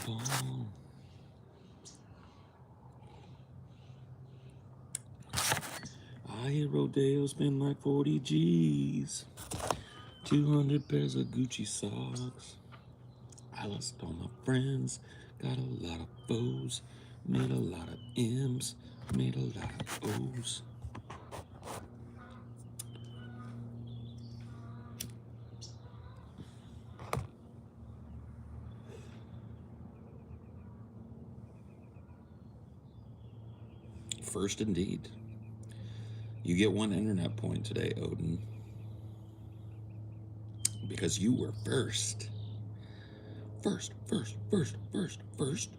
ball. I hit Rodeo, spend like 40 G's. 200 pairs of Gucci socks. I lost all my friends, got a lot of foes, made a lot of M's, made a lot of O's. First indeed. You get 1 internet point today, Odin. Because you were first. First. First. First. First. First.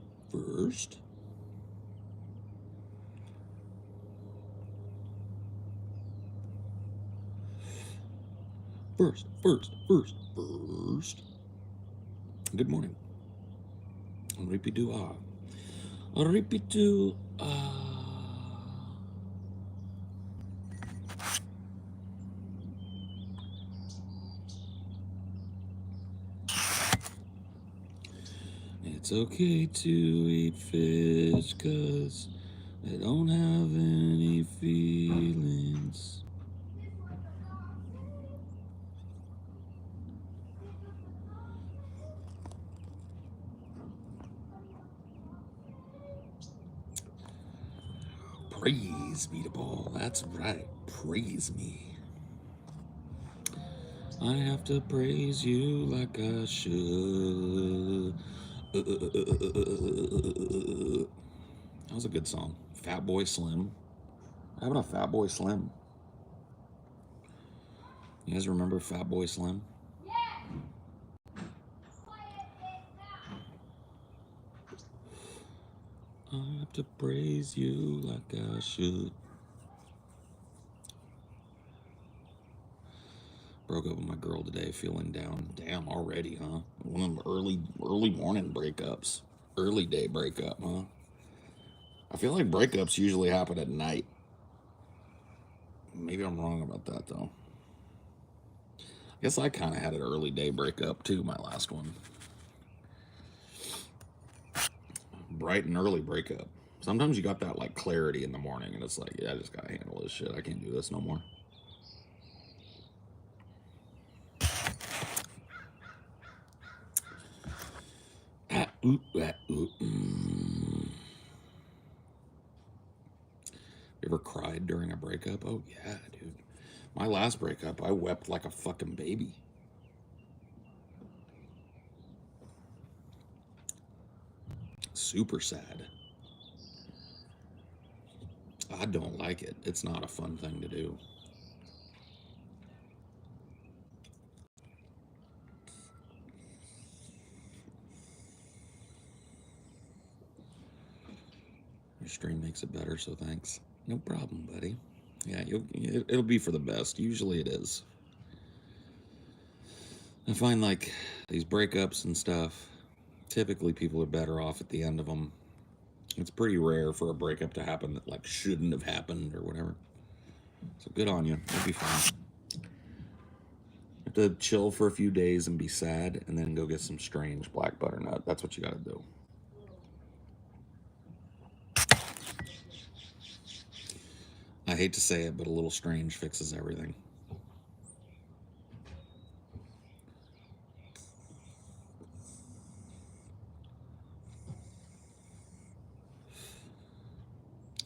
First. Good morning. Rippy-doo-ah. Rippy-doo-ah. It's okay to eat fish, 'cause they don't have any feelings. Praise me, the ball. That's right. Praise me. I have to praise you like I should. That was a good song. Fat Boy Slim. How about a Fat Boy Slim? You guys remember Fat Boy Slim? I have to praise you like I should. Broke up with my girl today, feeling down. Damn, already, huh? One of them early morning breakups. Early day breakup, huh? I feel like breakups usually happen at night. Maybe I'm wrong about that, though. I guess I kind of had an early day breakup, too, my last one. Bright and early breakup. Sometimes you got that, like, clarity in the morning, and it's like, yeah, I just gotta handle this shit. I can't do this no more. You ever cried during a breakup? Oh, yeah, dude. My last breakup, I wept like a fucking baby. Super sad. I don't like it. It's not a fun thing to do. Your stream makes it better, so thanks. No problem, buddy. Yeah, it'll be for the best. Usually it is. I find like these breakups and stuff, typically people are better off at the end of them. It's pretty rare for a breakup to happen that like shouldn't have happened or whatever. So good on you. It'll be fine. You have to chill for a few days and be sad, and then go get some strange black butternut. That's what you gotta do. I hate to say it, but a little strange fixes everything.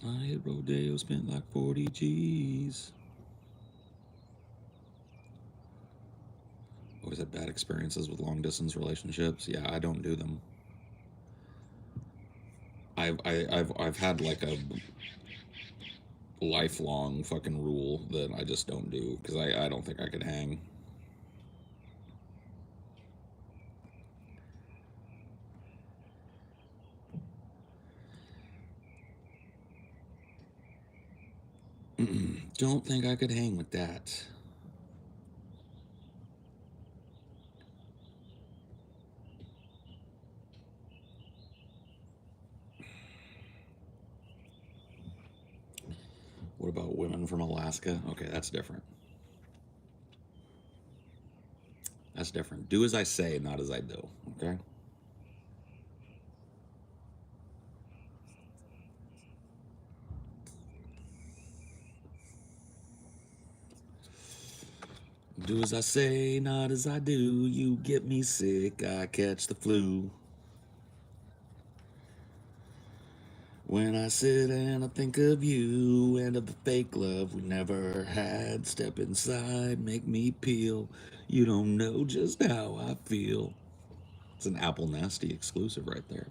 I hit Rodeo, spent like 40 G's. What is it? Bad experiences with long distance relationships? Yeah, I don't do them. I've had like a lifelong fucking rule that I just don't do because I don't think I could hang. Don't think I could hang with that. What about women from Alaska? Okay, that's different. That's different. Do as I say, not as I do, okay? Do as I say, not as I do. You get me sick, I catch the flu. When I sit and I think of you and of the fake love we never had, step inside, make me peel. You don't know just how I feel. It's an Apple Nasty exclusive right there.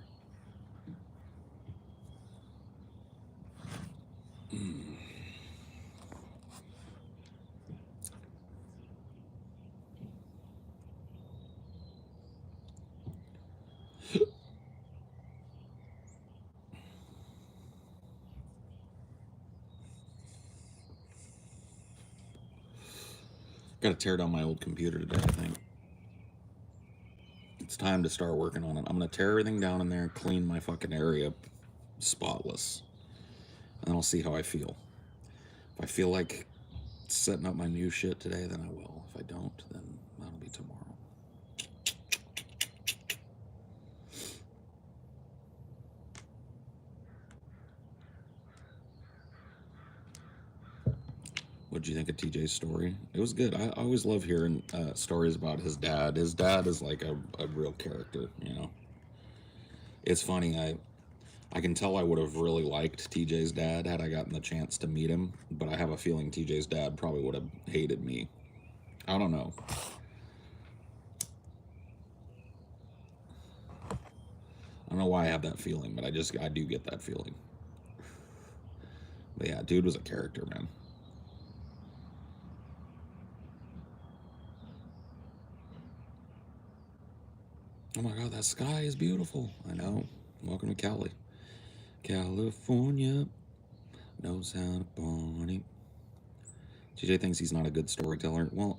Got to tear down my old computer today, I think. It's time to start working on it. I'm going to tear everything down in there and clean my fucking area spotless. And then I'll see how I feel. If I feel like setting up my new shit today, then I will. If I don't, then that'll be tomorrow. What did you think of TJ's story? It was good. I always love hearing stories about his dad. His dad is like a real character, you know. It's funny. I can tell I would have really liked TJ's dad had I gotten the chance to meet him, but I have a feeling TJ's dad probably would have hated me. I don't know. I don't know why I have that feeling, but I do get that feeling. But yeah, dude was a character, man. Oh my god, that sky is beautiful. I know. Welcome to Cali. California knows how to party. TJ thinks he's not a good storyteller. Well,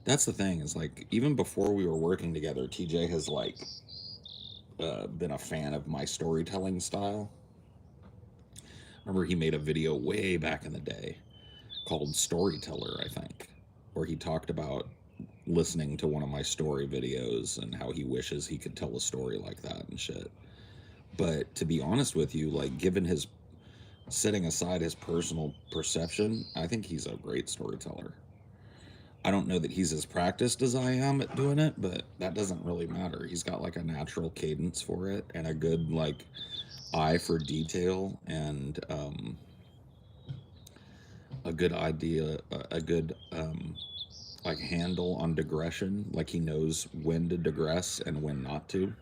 that's the thing, is like, even before we were working together, TJ has like been a fan of my storytelling style. Remember, he made a video way back in the day called Storyteller, I think, where he talked about listening to one of my story videos and how he wishes he could tell a story like that and shit. But to be honest with you, like, given his setting aside his personal perception, I think he's a great storyteller. I don't know that he's as practiced as I am at doing it, but that doesn't really matter. He's got like a natural cadence for it and a good like eye for detail, and a good idea, a good like handle on digression. Like, he knows when to digress and when not to.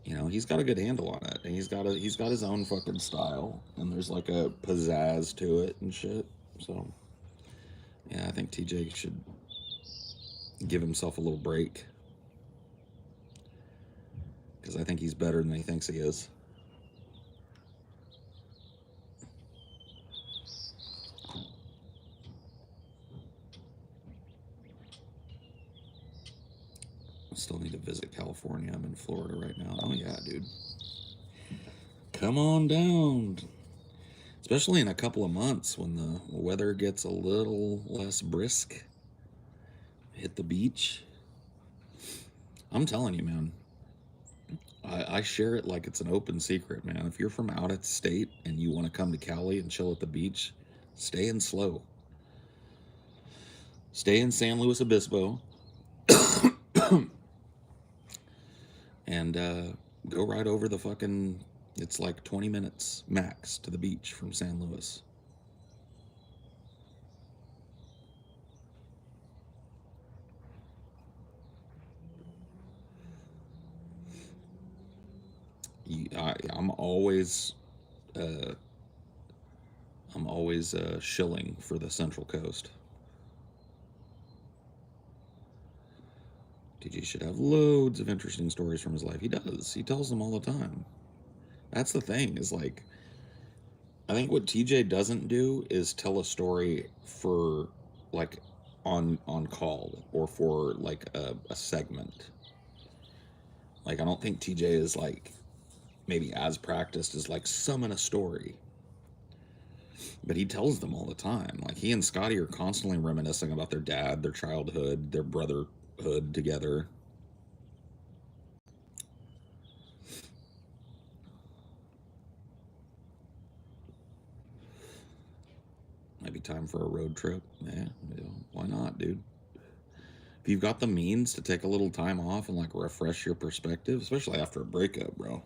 You know, he's got a good handle on it, and he's got his own fucking style, and there's like a pizzazz to it and shit. So yeah, I think TJ should give himself a little break, because I think he's better than he thinks he is. I still need to visit California. I'm in Florida right now. Oh yeah, dude. Come on down. Especially in a couple of months when the weather gets a little less brisk. Hit the beach. I'm telling you, man. I share it like it's an open secret, man. If you're from out of state and you want to come to Cali and chill at the beach, stay in SLO. Stay in San Luis Obispo. And go right over the fucking, it's like 20 minutes max to the beach from San Luis. I'm always uh, shilling for the Central Coast. TJ should have loads of interesting stories from his life. He does. He tells them all the time. That's the thing, is like, I think what TJ doesn't do is tell a story for like on call, or for like a segment. Like, I don't think TJ is like maybe as practiced as like summon a story. But he tells them all the time. Like, he and Scotty are constantly reminiscing about their dad, their childhood, their brotherhood together. Might be time for a road trip. Yeah, Why not, dude? If you've got the means to take a little time off and like refresh your perspective, especially after a breakup, bro,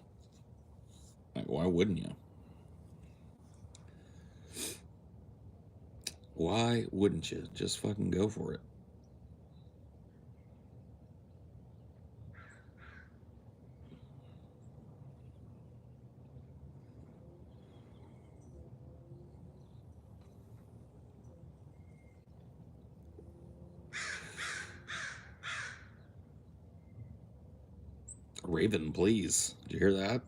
like why wouldn't you? Why wouldn't you? Just fucking go for it. Raven, please. Did you hear that?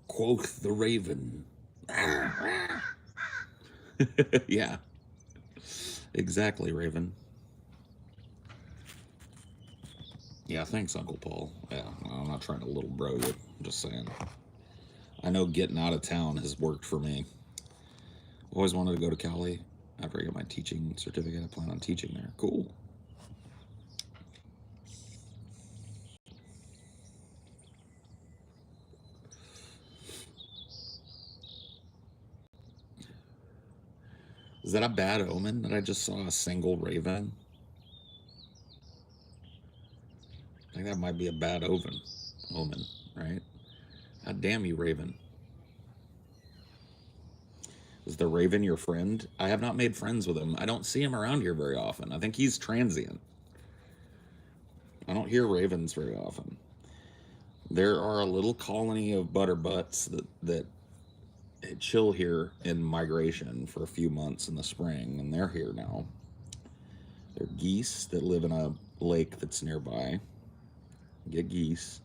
Quoth the raven. Yeah, exactly, Raven. Yeah, thanks, Uncle Paul. Yeah, I'm not trying to little bro you. I'm just saying. I know getting out of town has worked for me. Always wanted to go to Cali. After I get my teaching certificate, I plan on teaching there. Cool. Is that a bad omen that I just saw a single raven? I think that might be a bad omen, right? God damn you, Raven. Is the Raven your friend? I have not made friends with him. I don't see him around here very often. I think he's transient. I don't hear ravens very often. There are a little colony of butterbutts that chill here in migration for a few months in the spring, and they're here now. They're geese that live in a lake that's nearby. Get geese.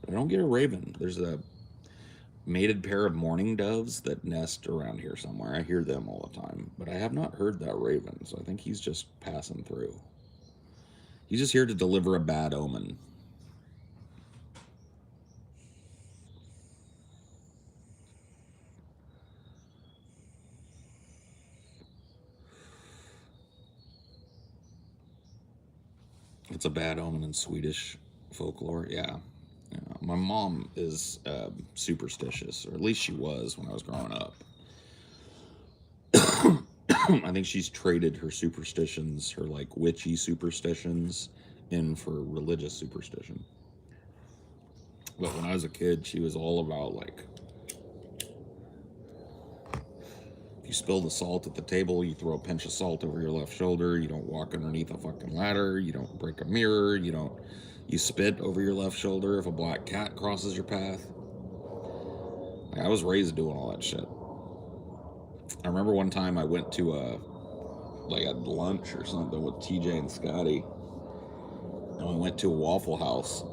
But I don't get a raven. There's a mated pair of mourning doves that nest around here somewhere. I hear them all the time, but I have not heard that raven, so I think he's just passing through. He's just here to deliver a bad omen. It's a bad omen in Swedish folklore. Yeah. Yeah. My mom is superstitious, or at least she was when I was growing up. I think she's traded her superstitions, her like witchy superstitions, in for religious superstition. But when I was a kid, she was all about like, if you spill the salt at the table, you throw a pinch of salt over your left shoulder. You don't walk underneath a fucking ladder. You don't break a mirror. You spit over your left shoulder if a black cat crosses your path. Like, I was raised doing all that shit. I remember one time I went to a lunch or something with TJ and Scotty, and we went to a Waffle House,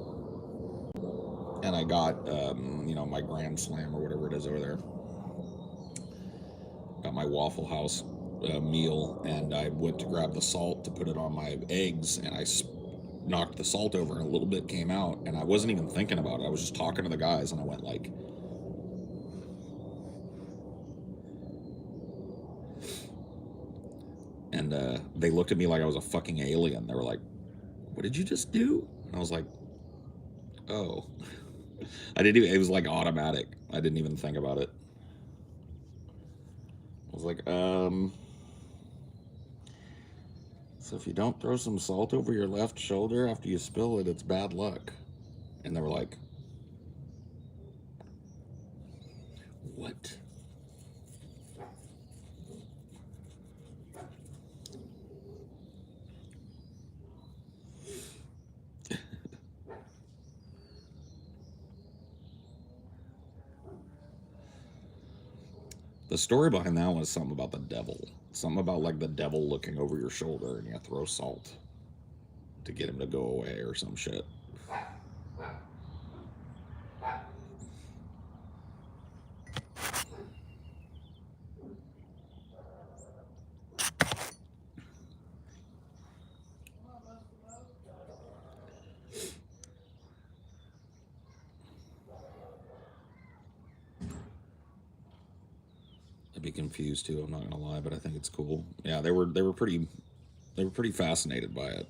and I got my Grand Slam or whatever it is over there. Got my Waffle House meal, and I went to grab the salt to put it on my eggs, and I knocked the salt over, and a little bit came out, and I wasn't even thinking about it. I was just talking to the guys, and I went like, and they looked at me like I was a fucking alien. They were like, "What did you just do?" And I was like, "Oh." I didn't even, it was like automatic. I didn't even think about it. I was like, so if you don't throw some salt over your left shoulder after you spill it, it's bad luck. And they were like, what? The story behind that was something about the devil. Something about like the devil looking over your shoulder and you throw salt to get him to go away or some shit. I'd be confused too, I'm not gonna lie, but I think it's cool. Yeah, they were pretty fascinated by it.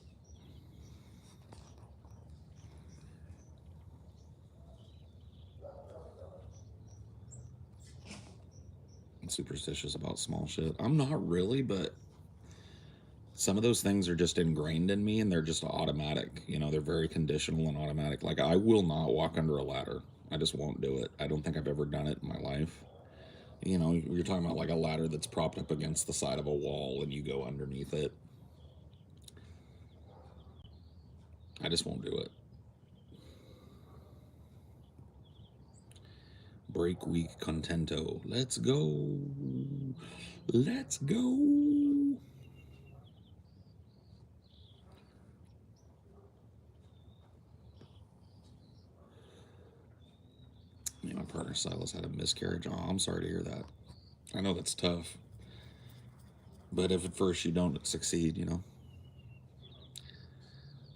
And superstitious about small shit. I'm not really, but some of those things are just ingrained in me and they're just automatic. You know, they're very conditional and automatic. Like, I will not walk under a ladder. I just won't do it. I don't think I've ever done it in my life. You know, you're talking about like a ladder that's propped up against the side of a wall and you go underneath it. I just won't do it. Break week contento. Let's go. Let's go. Yeah, my partner Silas had a miscarriage. Oh, I'm sorry to hear that. I know that's tough. But if at first you don't succeed, you know.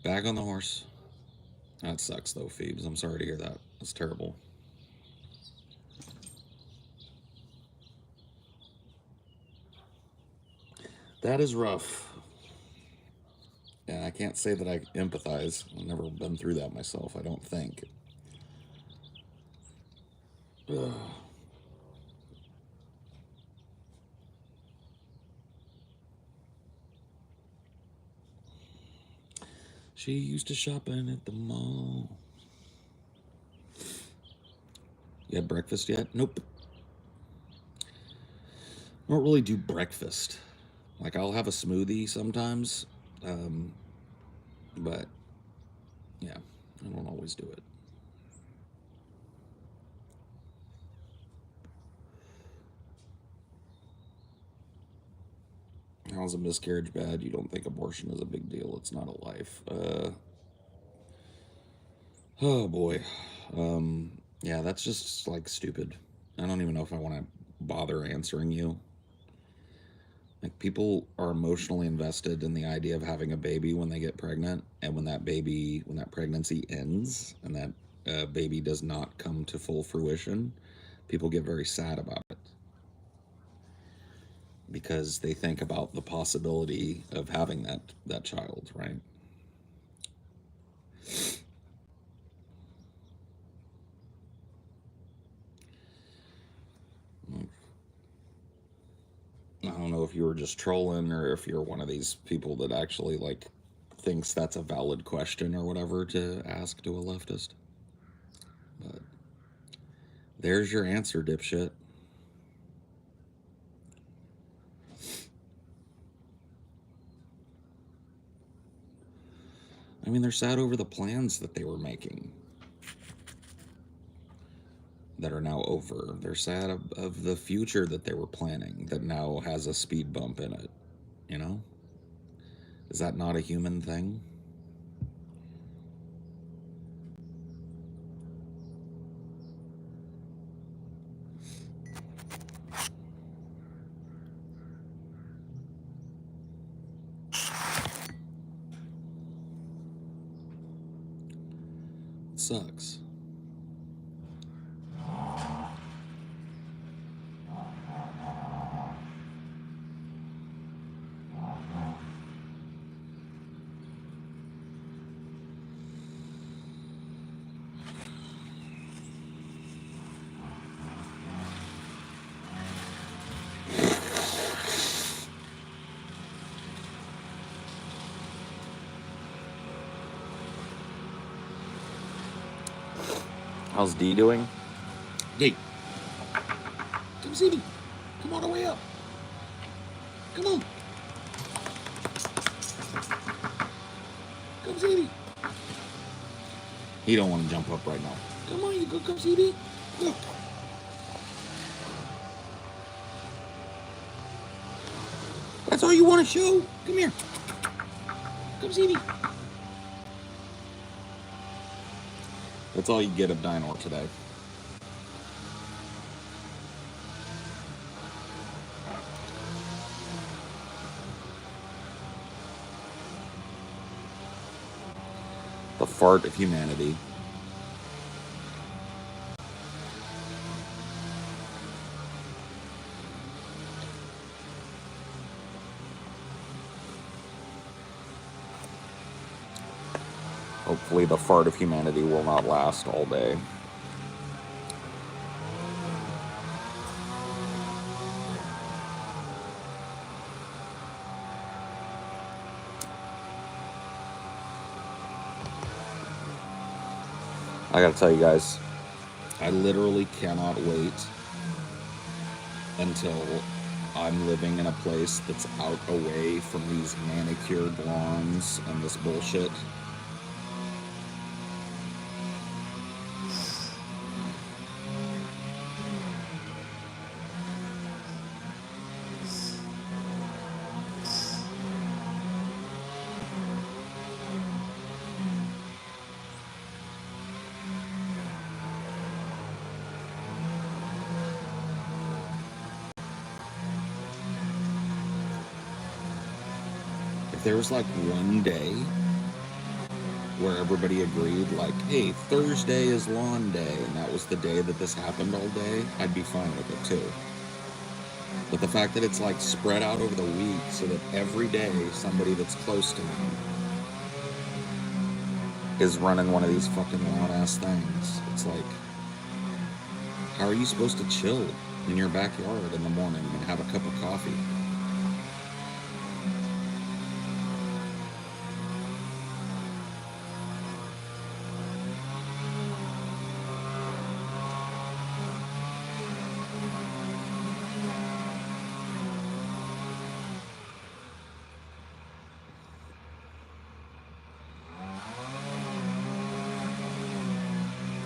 Back on the horse. That sucks though, Phoebes. I'm sorry to hear that. That's terrible. That is rough. And I can't say that I empathize. I've never been through that myself, I don't think. Ugh. She used to shopping at the mall. You had breakfast yet? Nope. I don't really do breakfast. Like, I'll have a smoothie sometimes, um, but yeah, I don't always do it. How's a miscarriage bad? You don't think abortion is a big deal? It's not a life. Oh boy. Yeah, that's just like stupid. I don't even know if I want to bother answering you. Like, people are emotionally invested in the idea of having a baby when they get pregnant, and when that pregnancy ends, and that baby does not come to full fruition, people get very sad about it because they think about the possibility of having that child, right? I don't know if you were just trolling or if you're one of these people that actually like thinks that's a valid question or whatever to ask to a leftist. But there's your answer, dipshit. I mean, they're sad over the plans that they were making that are now over. They're sad of the future that they were planning that now has a speed bump in it. You know? Is that not a human thing? It sucks. How's D doing? D, come see me. Come all the way up. Come on. Come see me. He don't want to jump up right now. Come on, you go come see me. Look. That's all you want to show? Come here. Come see me. That's all you get of Dinor today. The fart of humanity. Hopefully the fart of humanity will not last all day. I gotta tell you guys, I literally cannot wait until I'm living in a place that's out away from these manicured lawns and this bullshit. If there was like one day where everybody agreed, like, hey, Thursday is lawn day, and that was the day that this happened all day, I'd be fine with it too. But the fact that it's like spread out over the week so that every day somebody that's close to me is running one of these fucking lawn ass things, it's like, how are you supposed to chill in your backyard in the morning and have a cup of coffee?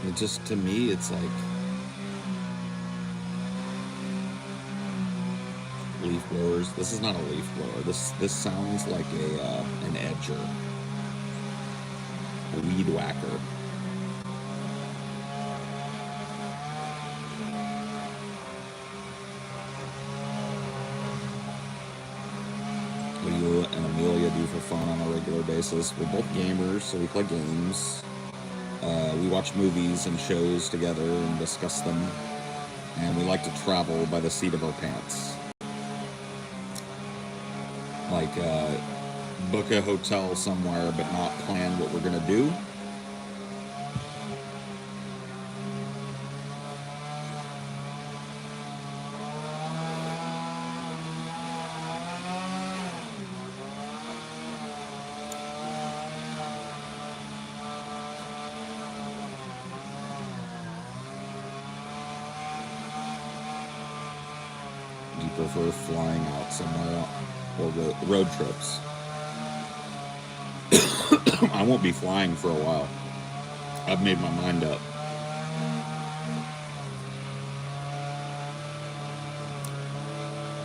It just, to me, it's like leaf blowers. This is not a leaf blower. This sounds like an edger, a weed whacker. What do you and Amelia do for fun on a regular basis? We're both gamers, so we play games. We watch movies and shows together and discuss them. And we like to travel by the seat of our pants. Like, book a hotel somewhere but not plan what we're going to do. Do you prefer flying out somewhere or road trips? I won't be flying for a while. I've made my mind up.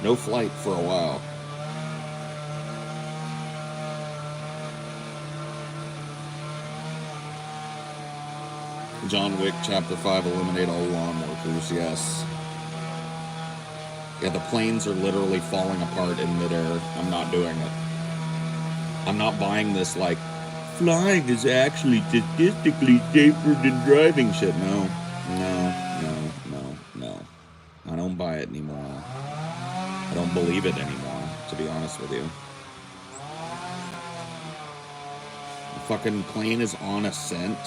No flight for a while. John Wick Chapter 5, eliminate all lawn workers, yes. Yeah, the planes are literally falling apart in midair. I'm not doing it. I'm not buying this, like, flying is actually statistically safer than driving shit. No. I don't buy it anymore. I don't believe it anymore, to be honest with you. The fucking plane is on ascent,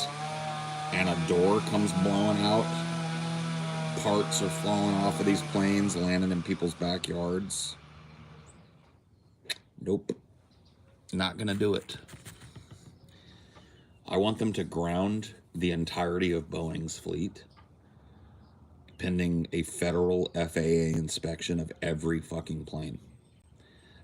and a door comes blowing out. Parts are falling off of these planes, landing in people's backyards. Nope. Not gonna do it. I want them to ground the entirety of Boeing's fleet, pending a federal FAA inspection of every fucking plane.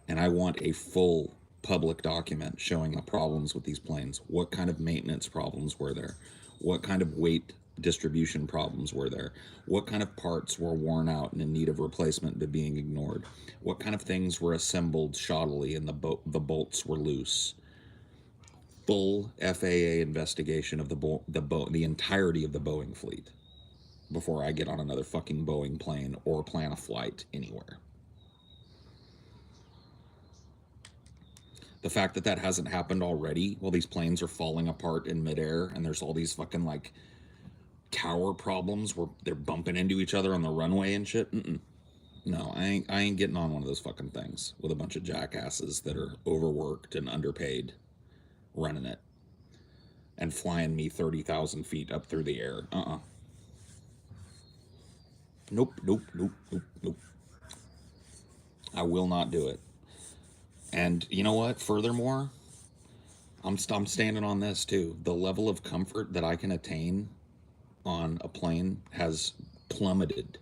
And I want a full public document showing the problems with these planes. What kind of maintenance problems were there? What kind of weight distribution problems were there? What kind of parts were worn out and in need of replacement but being ignored? What kind of things were assembled shoddily and the bolts were loose? Full FAA investigation of the entirety of the Boeing fleet before I get on another fucking Boeing plane or plan a flight anywhere. The fact that that hasn't happened already while these planes are falling apart in midair and there's all these fucking, like, tower problems where they're bumping into each other on the runway and shit. No, I ain't getting on one of those fucking things with a bunch of jackasses that are overworked and underpaid running it and flying me 30,000 feet up through the air. Nope. I will not do it. And you know what? Furthermore, I'm standing on this too. The level of comfort that I can attain on a plane has plummeted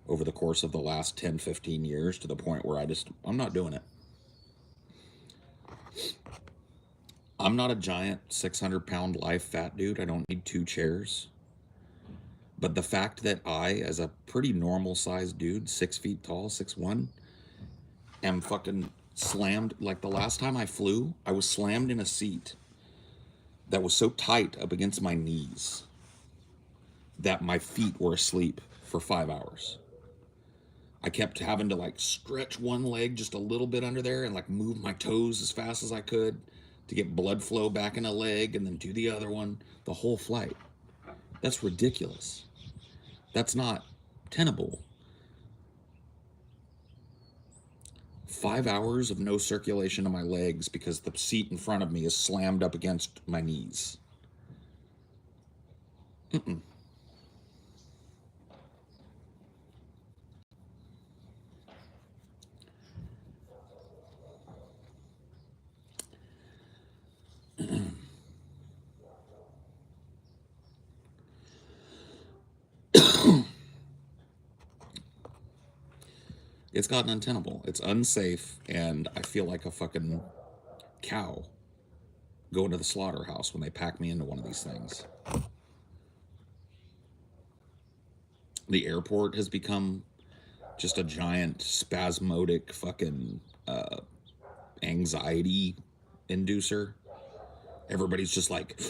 over the course of the last 10, 15 years to the point where I'm not doing it. I'm not a giant 600-pound live fat dude. I don't need 2 chairs. But the fact that I, as a pretty normal sized dude, 6 feet tall, 6'1", am fucking slammed. Like the last time I flew, I was slammed in a seat that was so tight up against my knees that my feet were asleep for 5 hours. I kept having to like stretch one leg just a little bit under there and like move my toes as fast as I could to get blood flow back in a leg and then do the other one the whole flight. That's ridiculous. That's not tenable. 5 hours of no circulation to my legs because the seat in front of me is slammed up against my knees. Mm-mm. It's gotten untenable. It's unsafe, and I feel like a fucking cow going to the slaughterhouse when they pack me into one of these things. The airport has become just a giant spasmodic fucking anxiety inducer. Everybody's just like,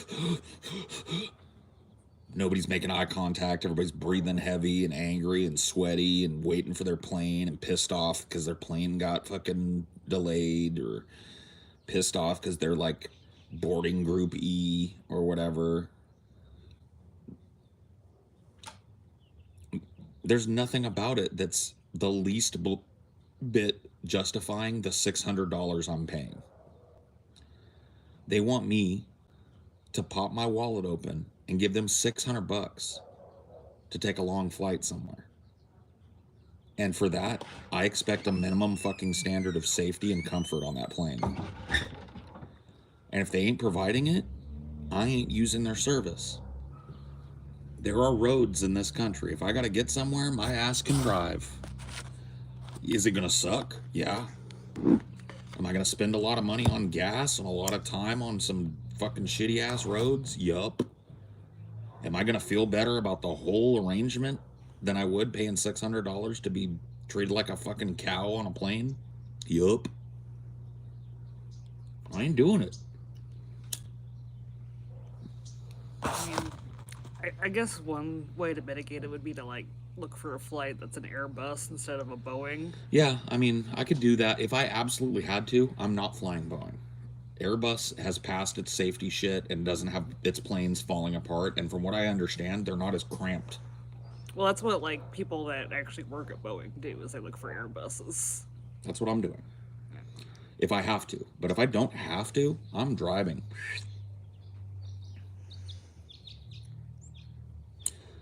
nobody's making eye contact. Everybody's breathing heavy and angry and sweaty and waiting for their plane and pissed off because their plane got fucking delayed, or pissed off because they're like boarding group E or whatever. There's nothing about it that's the least bit justifying the $600 I'm paying. They want me to pop my wallet open and give them $600 to take a long flight somewhere. And for that, I expect a minimum fucking standard of safety and comfort on that plane. And if they ain't providing it, I ain't using their service. There are roads in this country. If I gotta get somewhere, my ass can drive. Is it gonna suck? Yeah. Am I gonna spend a lot of money on gas and a lot of time on some fucking shitty ass roads? Yup. Am I gonna feel better about the whole arrangement than I would paying $600 to be treated like a fucking cow on a plane? Yup. I ain't doing it. I mean, I guess one way to mitigate it would be to like look for a flight that's an Airbus instead of a Boeing. Yeah, I mean, I could do that if I absolutely had to. I'm not flying Boeing. Airbus has passed its safety shit and doesn't have its planes falling apart. And from what I understand, they're not as cramped. Well, that's what like people that actually work at Boeing do is they look for Airbuses. That's what I'm doing. If I have to. But if I don't have to, I'm driving.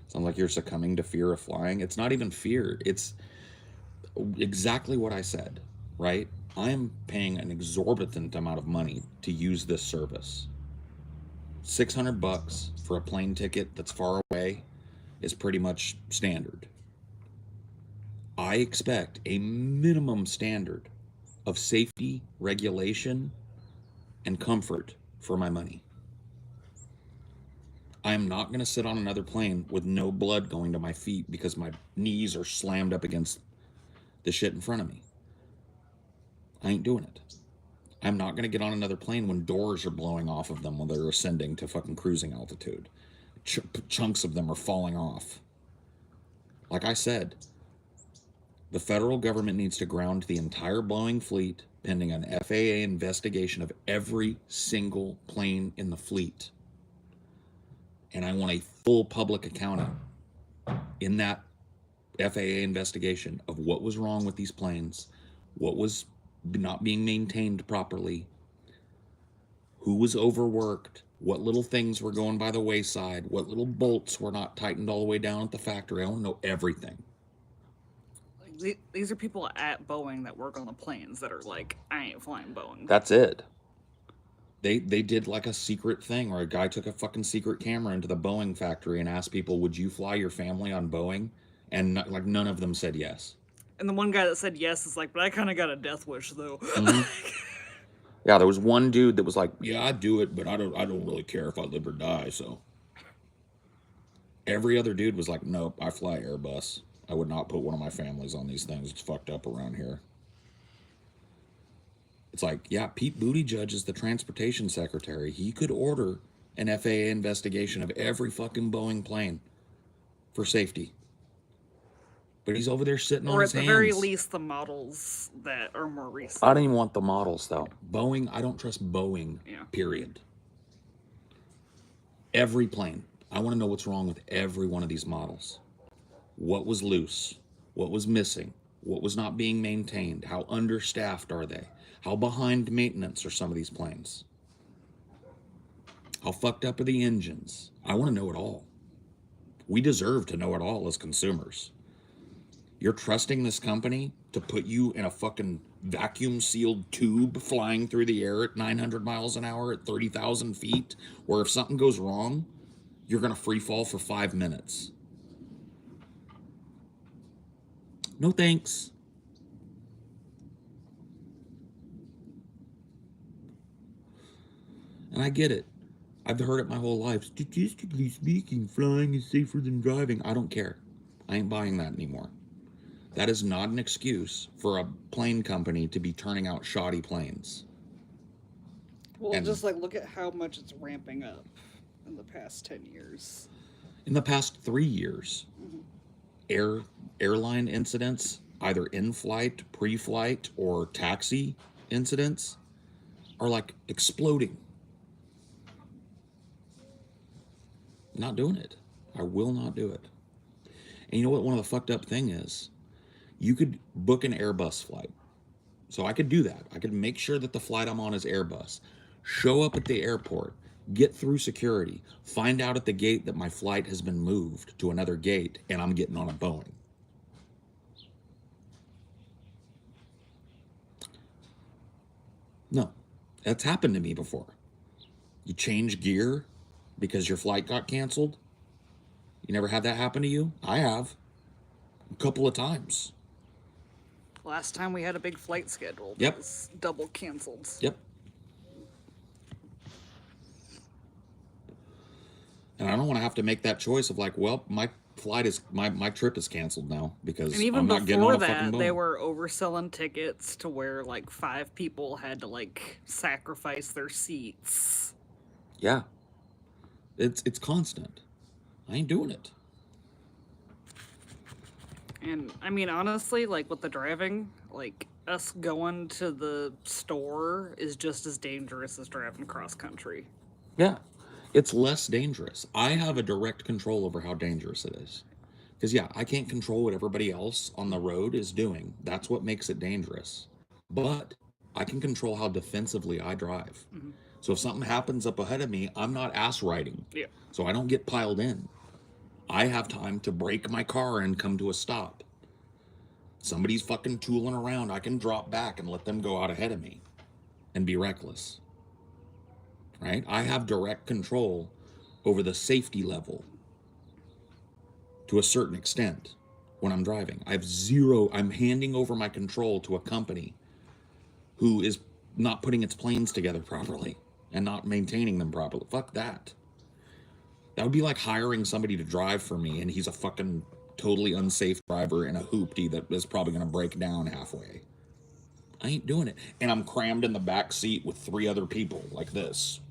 Sounds like you're succumbing to fear of flying. It's not even fear. It's exactly what I said, right? I am paying an exorbitant amount of money to use this service. $600 for a plane ticket that's far away is pretty much standard. I expect a minimum standard of safety, regulation, and comfort for my money. I am not going to sit on another plane with no blood going to my feet because my knees are slammed up against the shit in front of me. I ain't doing it. I'm not going to get on another plane when doors are blowing off of them when they're ascending to fucking cruising altitude. Chunks of them are falling off. Like I said, the federal government needs to ground the entire Boeing fleet pending an FAA investigation of every single plane in the fleet. And I want a full public accounting in that FAA investigation of what was wrong with these planes, what was not being maintained properly, who was overworked, what little things were going by the wayside, what little bolts were not tightened all the way down at the factory. I want to know everything. Like, these are people at Boeing that work on the planes that are like, I ain't flying Boeing. That's it. They did like a secret thing where a guy took a fucking secret camera into the Boeing factory and asked people, "Would you fly your family on Boeing?" And like none of them said yes. And the one guy that said yes is like, but I kind of got a death wish though. Mm-hmm. Yeah, there was one dude that was like, "Yeah, I'd do it, but I don't really care if I live or die." So every other dude was like, "Nope, I fly Airbus. I would not put one of my families on these things. It's fucked up around here." It's like, yeah, Pete Buttigieg is the transportation secretary. He could order an FAA investigation of every fucking Boeing plane for safety. But he's over there sitting on Or his at the very hands. least, the models that are more recent. I don't even want the models, though. Boeing, I don't trust Boeing, Yeah. period. Every plane. I want to know what's wrong with every one of these models. What was loose? What was missing? What was not being maintained? How understaffed are they? How behind maintenance are some of these planes? How fucked up are the engines? I want to know it all. We deserve to know it all as consumers. You're trusting this company to put you in a fucking vacuum sealed tube flying through the air at 900 miles an hour at 30,000 feet, where if something goes wrong, you're going to free fall for 5 minutes. No thanks. And I get it. I've heard it my whole life. Statistically speaking, flying is safer than driving. I don't care. I ain't buying that anymore. That is not an excuse for a plane company to be turning out shoddy planes. Well, And just like look at how much it's ramping up in the past 10 years. in the past 3 years, airline incidents, either in-flight, pre-flight, or taxi incidents, are like exploding. Not doing it. I will not do it. And you know what one of the fucked up thing is? You could book an Airbus flight. So I could do that. I could make sure that the flight I'm on is Airbus. Show up at the airport, get through security, find out at the gate that my flight has been moved to another gate and I'm getting on a Boeing. No, that's happened to me before. You change gear because your flight got canceled. You never had that happen to you? I have. A couple of times. Last time we had a big flight scheduled, Yep. it was double canceled. Yep. And I don't want to have to make that choice of like, well, my flight is my trip is canceled now because And even I'm not getting on before a fucking that, they Boeing. were overselling tickets to where like 5 people had to like sacrifice their seats. Yeah. It's constant. I ain't doing it. And I mean, honestly, like with the driving, like us going to the store is just as dangerous as driving cross country. Yeah. It's less dangerous. I have a direct control over how dangerous it is. Because, yeah, I can't control what everybody else on the road is doing. That's what makes it dangerous. But I can control how defensively I drive. Mm-hmm. So if something happens up ahead of me, I'm not ass riding. Yeah. So I don't get piled in. I have time to brake my car and come to a stop. Somebody's fucking tooling around, I can drop back and let them go out ahead of me and be reckless. Right? I have direct control over the safety level to a certain extent when I'm driving. I'm handing over my control to a company who is not putting its planes together properly and not maintaining them properly. Fuck that. That would be like hiring somebody to drive for me and he's a fucking totally unsafe driver in a hoopty that is probably going to break down halfway. I ain't doing it. And I'm crammed in the back seat with 3 other people like this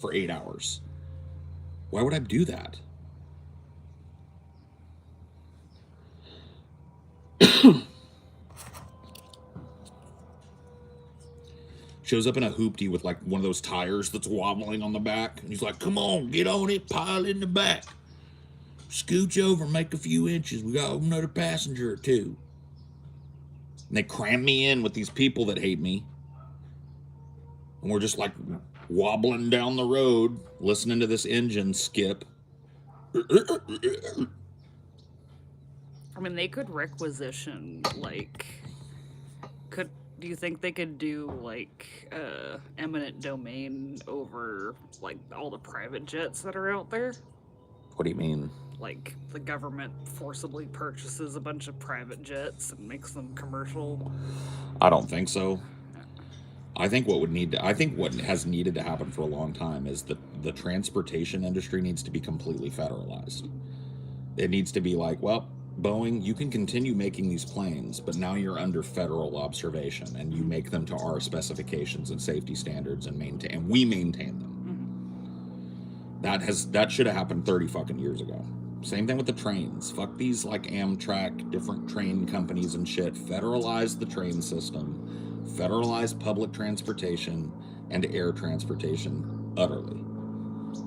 for 8 hours. Why would I do that? Shows up in a hoopty with like one of those tires that's wobbling on the back. And he's like, come on, get on it, pile in the back. Scooch over, make a few inches. We got another passenger or 2. And they cram me in with these people that hate me. And we're just like wobbling down the road, listening to this engine skip. I mean, they could requisition, like, could Do you think they could do like eminent domain over like all the private jets that are out there? What do you mean? Like the government forcibly purchases a bunch of private jets and makes them commercial? I don't think so. I think what has needed to happen for a long time is that the transportation industry needs to be completely federalized. It needs to be like, well, Boeing, you can continue making these planes, but now you're under federal observation, and you make them to our specifications and safety standards, and we maintain them. That should have happened 30 fucking years ago. Same thing with the trains. Fuck these like Amtrak, different train companies and shit. Federalize the train system, federalize public transportation and air transportation utterly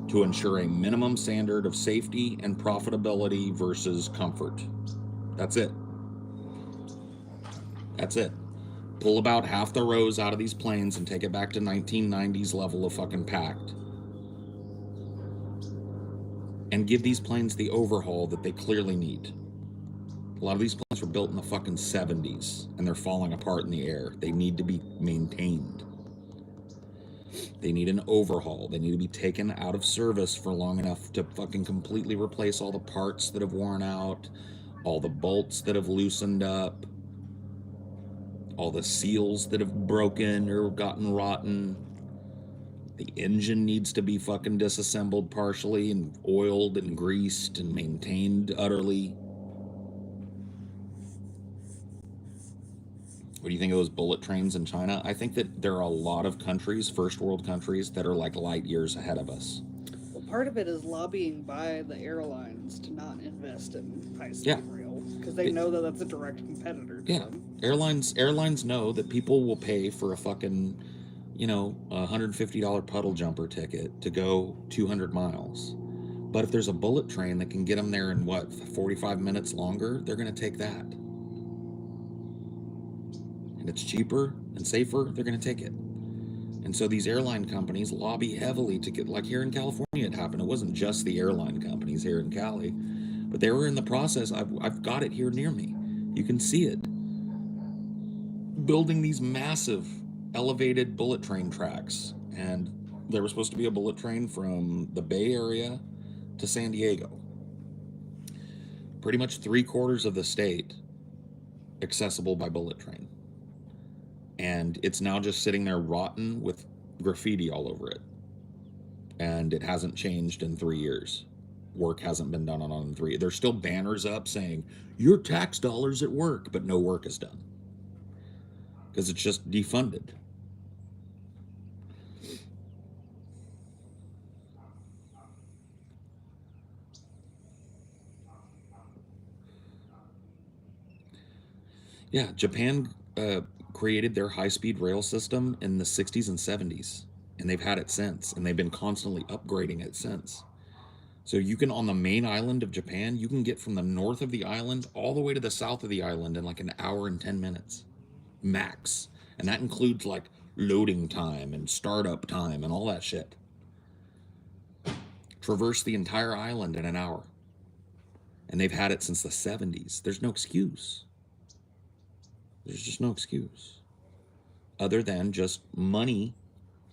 to ensure a minimum standard of safety and profitability versus comfort. That's it. That's it. Pull about half the rows out of these planes and take it back to 1990s level of fucking packed. And give these planes the overhaul that they clearly need. A lot of these planes were built in the fucking 70s and they're falling apart in the air. They need to be maintained. They need an overhaul. They need to be taken out of service for long enough to fucking completely replace all the parts that have worn out, all the bolts that have loosened up, all the seals that have broken or gotten rotten. The engine needs to be fucking disassembled partially and oiled and greased and maintained utterly. What do you think of those bullet trains in China? I think that there are a lot of countries, first world countries, that are like light years ahead of us. Well, part of it is lobbying by the airlines to not invest in high-speed Yeah. rail because they know that that's a direct competitor to Yeah, them. airlines know that people will pay for a fucking, $150 puddle jumper ticket to go 200 miles. But if there's a bullet train that can get them there in 45 minutes longer, they're going to take that. And it's cheaper and safer, they're going to take it. And so these airline companies lobby heavily to get, like here in California, it happened. It wasn't just the airline companies here in Cali, but they were in the process. I've got it here near me. You can see it. Building these massive elevated bullet train tracks. And there was supposed to be a bullet train from the Bay Area to San Diego. Pretty much 3/4 of the state accessible by bullet train. And it's now just sitting there rotten with graffiti all over it. And it hasn't changed in 3 years. Work hasn't been done on it in 3. There's still banners up saying, your tax dollars at work, but no work is done. Because it's just defunded. Yeah, Japan created their high-speed rail system in the 60s and 70s, and they've had it since, and they've been constantly upgrading it since. So you can, on the main island of Japan, you can get from the north of the island all the way to the south of the island in like an hour and 10 minutes, max. And that includes like loading time and startup time and all that shit. Traverse the entire island in an hour. And they've had it since the 70s. There's no excuse. There's just no excuse. Other than just money,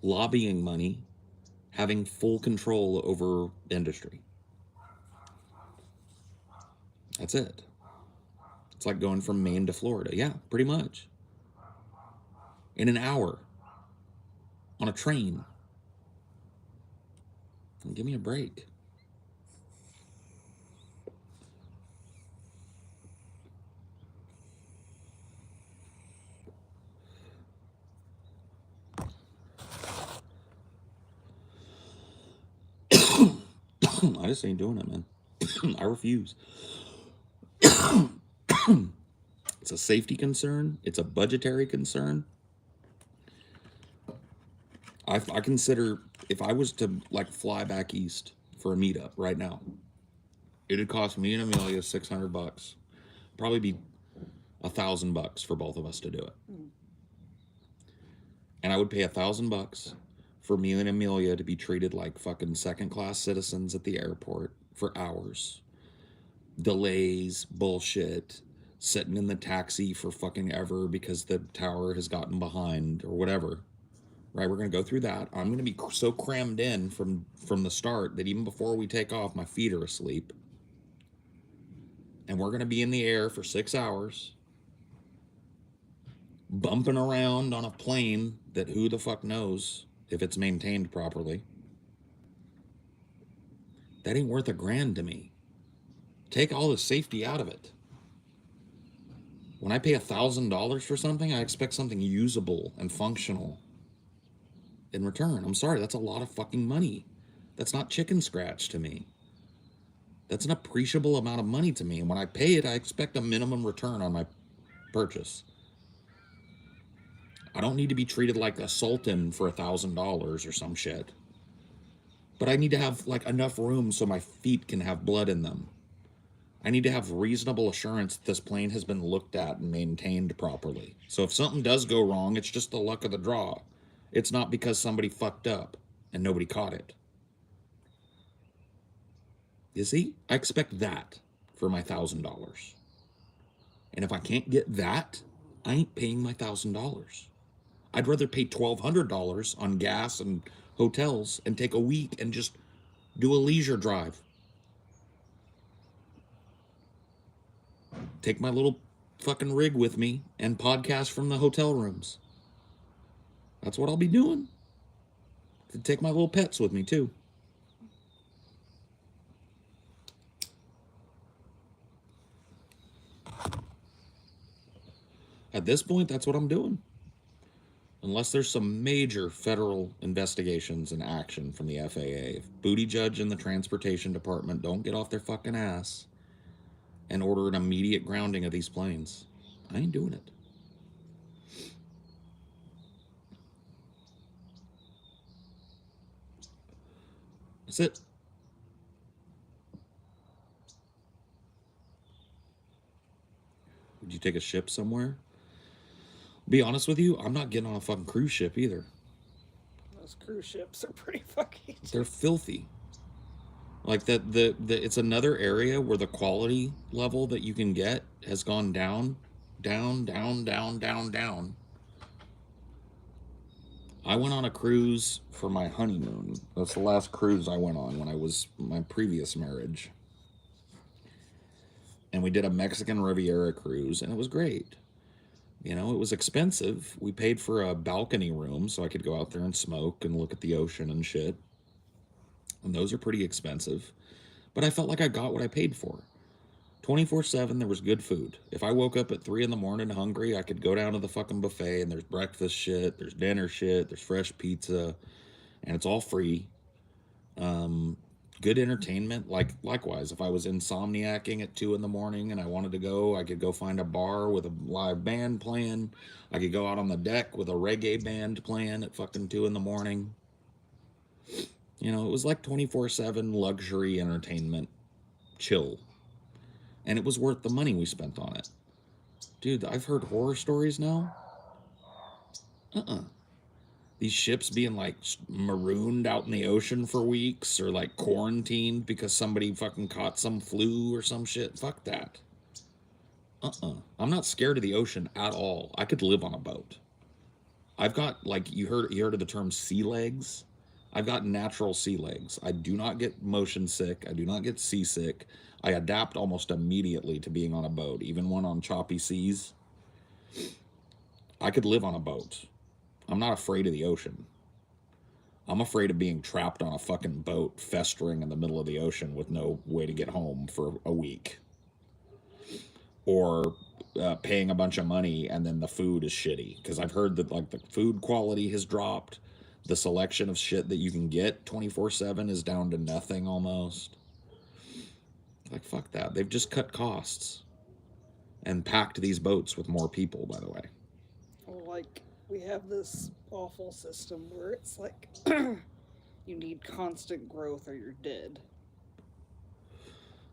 lobbying money, having full control over industry. That's it. It's like going from Maine to Florida. Yeah, pretty much. In an hour. On a train. And give me a break. I just ain't doing it, man. I refuse. It's a safety concern. It's a budgetary concern. I consider if I was to like fly back east for a meetup right now, it'd cost me and Amelia $600. Probably be $1,000 for both of us to do it. And I would pay $1,000 for me and Amelia to be treated like fucking second-class citizens at the airport for hours. Delays, bullshit, sitting in the taxi for fucking ever because the tower has gotten behind or whatever. Right, we're going to go through that. I'm going to be so crammed in from the start that even before we take off, my feet are asleep. And we're going to be in the air for 6 hours, bumping around on a plane that who the fuck knows if it's maintained properly. That ain't worth $1,000 to me. Take all the safety out of it. When I pay $1,000 for something, I expect something usable and functional in return. I'm sorry, that's a lot of fucking money. That's not chicken scratch to me. That's an appreciable amount of money to me. And when I pay it, I expect a minimum return on my purchase. I don't need to be treated like a sultan for $1,000 or some shit. But I need to have like enough room so my feet can have blood in them. I need to have reasonable assurance that this plane has been looked at and maintained properly. So if something does go wrong, it's just the luck of the draw. It's not because somebody fucked up and nobody caught it. You see? I expect that for my $1,000. And if I can't get that, I ain't paying my $1,000. I'd rather pay $1,200 on gas and hotels and take a week and just do a leisure drive. Take my little fucking rig with me and podcast from the hotel rooms. That's what I'll be doing. Take my little pets with me too. At this point, that's what I'm doing. Unless there's some major federal investigations and action from the FAA. If Booty Judge and the Transportation Department don't get off their fucking ass and order an immediate grounding of these planes, I ain't doing it. That's it. Would you take a ship somewhere? Be honest with you, I'm not getting on a fucking cruise ship either. Those cruise ships are pretty fucking. They're filthy. Like it's another area where the quality level that you can get has gone down. I went on a cruise for my honeymoon. That's the last cruise I went on when I was my previous marriage. And we did a Mexican Riviera cruise, and it was great. You know, it was expensive. We paid for a balcony room so I could go out there and smoke and look at the ocean and shit. And those are pretty expensive. But I felt like I got what I paid for. 24/7, there was good food. If I woke up at 3 in the morning hungry, I could go down to the fucking buffet and there's breakfast shit, there's dinner shit, there's fresh pizza, and it's all free. Good entertainment. Likewise, if I was insomniacking at 2 in the morning and I wanted to go, I could go find a bar with a live band playing. I could go out on the deck with a reggae band playing at fucking 2 in the morning. You know, it was like 24/7 luxury entertainment, chill. And it was worth the money we spent on it. Dude, I've heard horror stories now. These ships being like marooned out in the ocean for weeks or like quarantined because somebody fucking caught some flu or some shit. Fuck that. I'm not scared of the ocean at all. I could live on a boat. I've got, like, you heard of the term sea legs? I've got natural sea legs. I do not get motion sick. I do not get seasick. I adapt almost immediately to being on a boat, even when on choppy seas. I could live on a boat. I'm not afraid of the ocean. I'm afraid of being trapped on a fucking boat festering in the middle of the ocean with no way to get home for a week. Or paying a bunch of money and then the food is shitty. Because I've heard that like the food quality has dropped. The selection of shit that you can get 24/7 is down to nothing almost. Like, fuck that. They've just cut costs and packed these boats with more people, by the way. Well, like, we have this awful system where it's like you need constant growth or you're dead.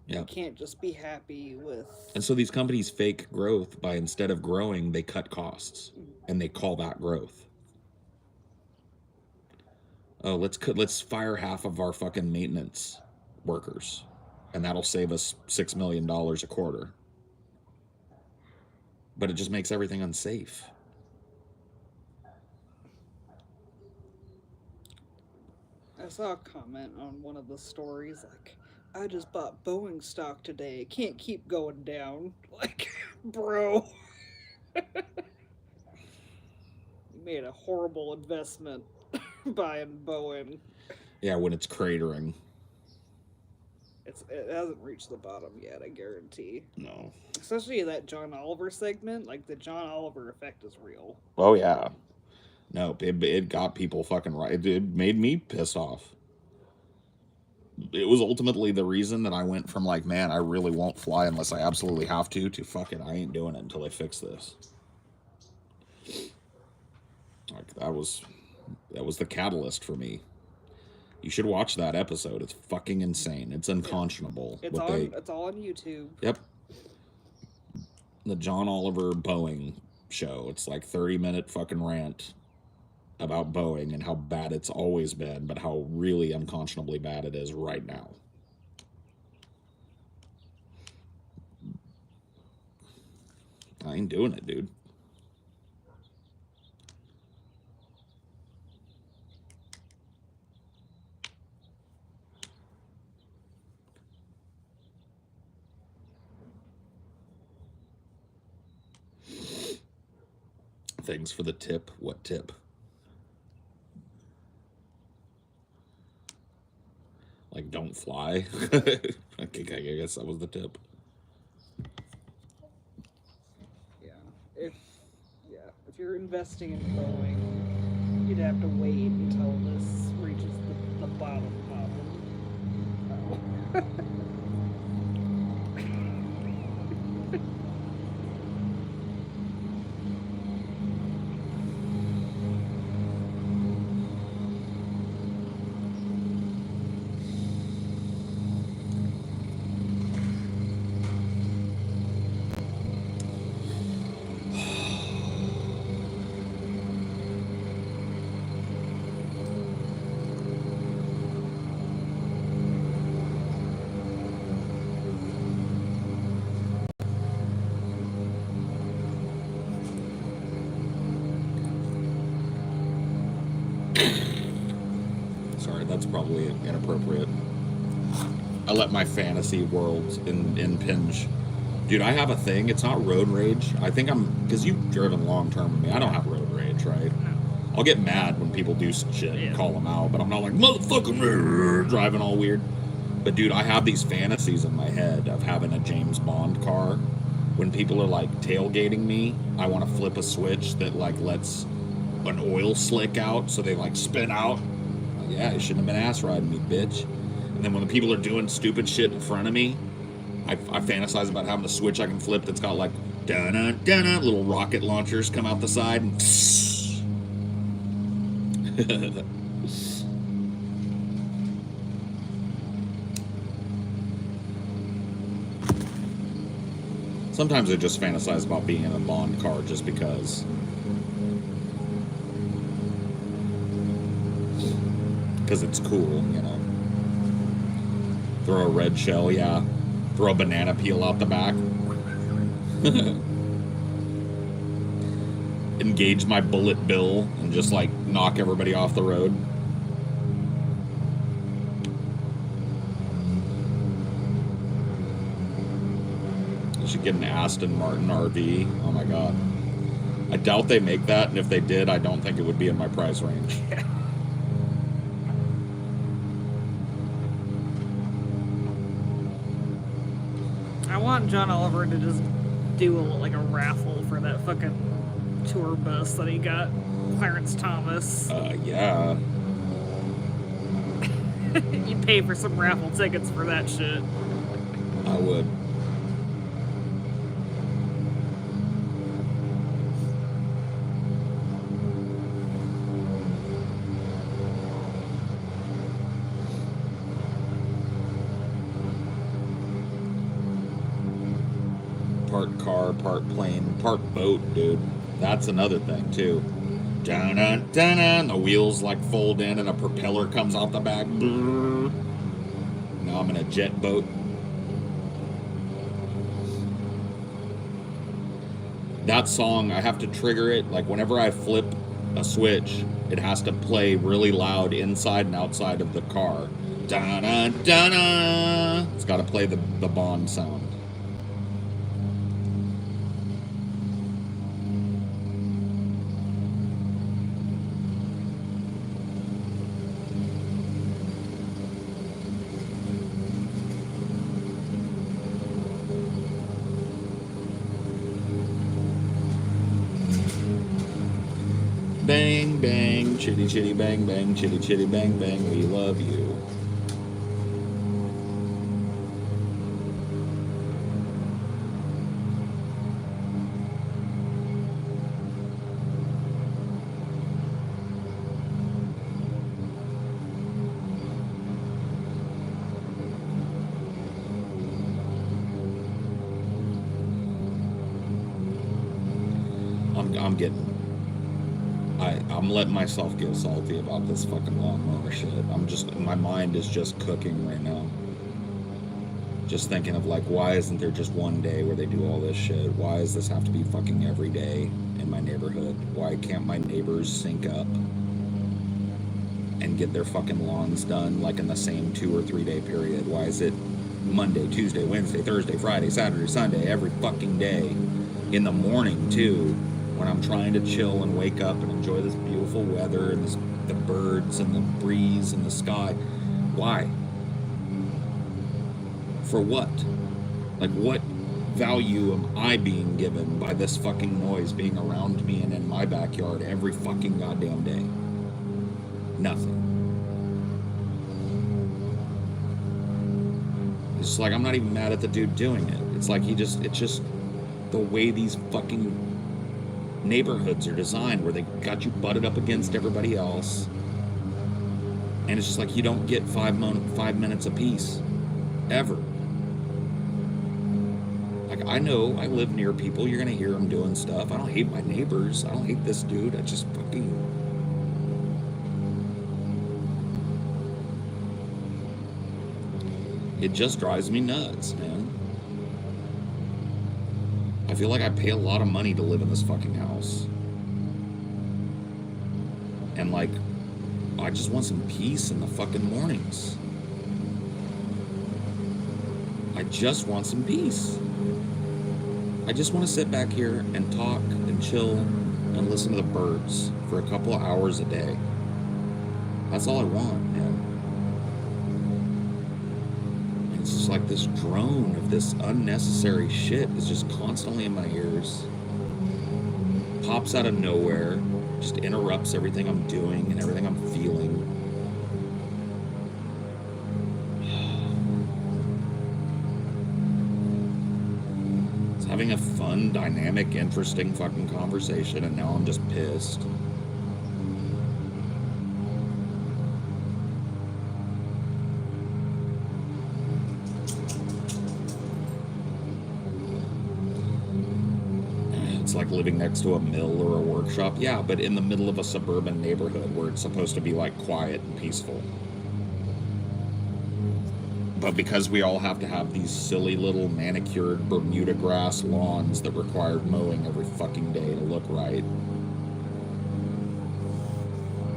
Yeah. You can't just be happy with. And so these companies fake growth by, instead of growing, they cut costs and they call that growth. Oh, let's fire half of our fucking maintenance workers, and that'll save us $6 million a quarter. but it just makes everything unsafe. I saw a comment on one of the stories like, I just bought Boeing stock today. It can't keep going down. Like, bro, you made a horrible investment buying Boeing. Yeah, when it's cratering. It hasn't reached the bottom yet, I guarantee. No. Especially that John Oliver segment, like the John Oliver effect is real. Oh, yeah. No, it got people fucking right. It made me pissed off. It was ultimately the reason that I went from like, man, I really won't fly unless I absolutely have to fuck it, I ain't doing it until they fix this. Like that was the catalyst for me. You should watch that episode. It's fucking insane. It's unconscionable. It's on. It's all on YouTube. Yep. The John Oliver Boeing show. It's like 30-minute fucking rant about Boeing and how bad it's always been, but how really unconscionably bad it is right now. I ain't doing it, dude. Thanks for the tip. What tip? Like, don't fly? Okay, I guess that was the tip. If you're investing in Boeing, you'd have to wait until this reaches the bottom. Oh. Sorry, that's probably inappropriate. I let my fantasy world impinge. Dude, I have a thing. It's not road rage. I think because you've driven long term with me. I don't have road rage, right? No. I'll get mad when people do shit and call them out, but I'm not like, motherfucker, driving all weird. But dude, I have these fantasies in my head of having a James Bond car. When people are like tailgating me, I want to flip a switch that like lets an oil slick out so they like spin out. Yeah, you shouldn't have been ass riding me, bitch. And then when the people are doing stupid shit in front of me, I fantasize about having a switch I can flip that's got like dun-dun, little rocket launchers come out the side and Sometimes I just fantasize about being in a Bond car just because. Because it's cool, you know. Throw a red shell, yeah. Throw a banana peel out the back. Engage my bullet bill and just like knock everybody off the road. I should get an Aston Martin RV. Oh my god. I doubt they make that, and if they did, I don't think it would be in my price range. I want John Oliver to just do a raffle for that fucking tour bus that he got, Clarence Thomas. Yeah. You'd pay for some raffle tickets for that shit. I would. Part car, part plane, part boat, dude. That's another thing, too. Dun-dun, dun-dun. The wheels, like, fold in and a propeller comes out the back. Brrr. Now I'm in a jet boat. that song, I have to trigger it. Like, whenever I flip a switch, it has to play really loud inside and outside of the car. Da-da-da-da! It's got to play the Bond sound. Bang, bang, chitty, chitty, bang, bang, chitty, chitty, bang, bang, we love you. I'm getting... I'm letting myself get salty about this fucking lawnmower shit. My mind is just cooking right now. Just thinking of, like, why isn't there just one day where they do all this shit? Why does this have to be fucking every day in my neighborhood? Why can't my neighbors sync up and get their fucking lawns done, like, in the same 2 or 3 day period? Why is it Monday, Tuesday, Wednesday, Thursday, Friday, Saturday, Sunday, every fucking day? In the morning, too, when I'm trying to chill and wake up and enjoy this beautiful weather and the birds and the breeze and the sky. Why? For what? Like, what value am I being given by this fucking noise being around me and in my backyard every fucking goddamn day? Nothing. It's just like, I'm not even mad at the dude doing it. It's like it's just the way these fucking neighborhoods are designed, where they got you butted up against everybody else, and it's just like you don't get 5 minutes apiece ever. Like, I know I live near people, you're gonna hear them doing stuff. I don't hate my neighbors, I don't hate this dude, I just fucking... It just drives me nuts, man. I feel like I pay a lot of money to live in this fucking house. And, like, I just want some peace in the fucking mornings. I just want some peace. I just want to sit back here and talk and chill and listen to the birds for a couple of hours a day. That's all I want, man. And it's just like this drone of this unnecessary shit is just constantly in my ears. Pops out of nowhere, just interrupts everything I'm doing and everything I'm feeling. It's having a fun, dynamic, interesting fucking conversation, and now I'm just pissed. Like living next to a mill or a workshop. Yeah, but in the middle of a suburban neighborhood where it's supposed to be like quiet and peaceful. But because we all have to have these silly little manicured Bermuda grass lawns that require mowing every fucking day to look right.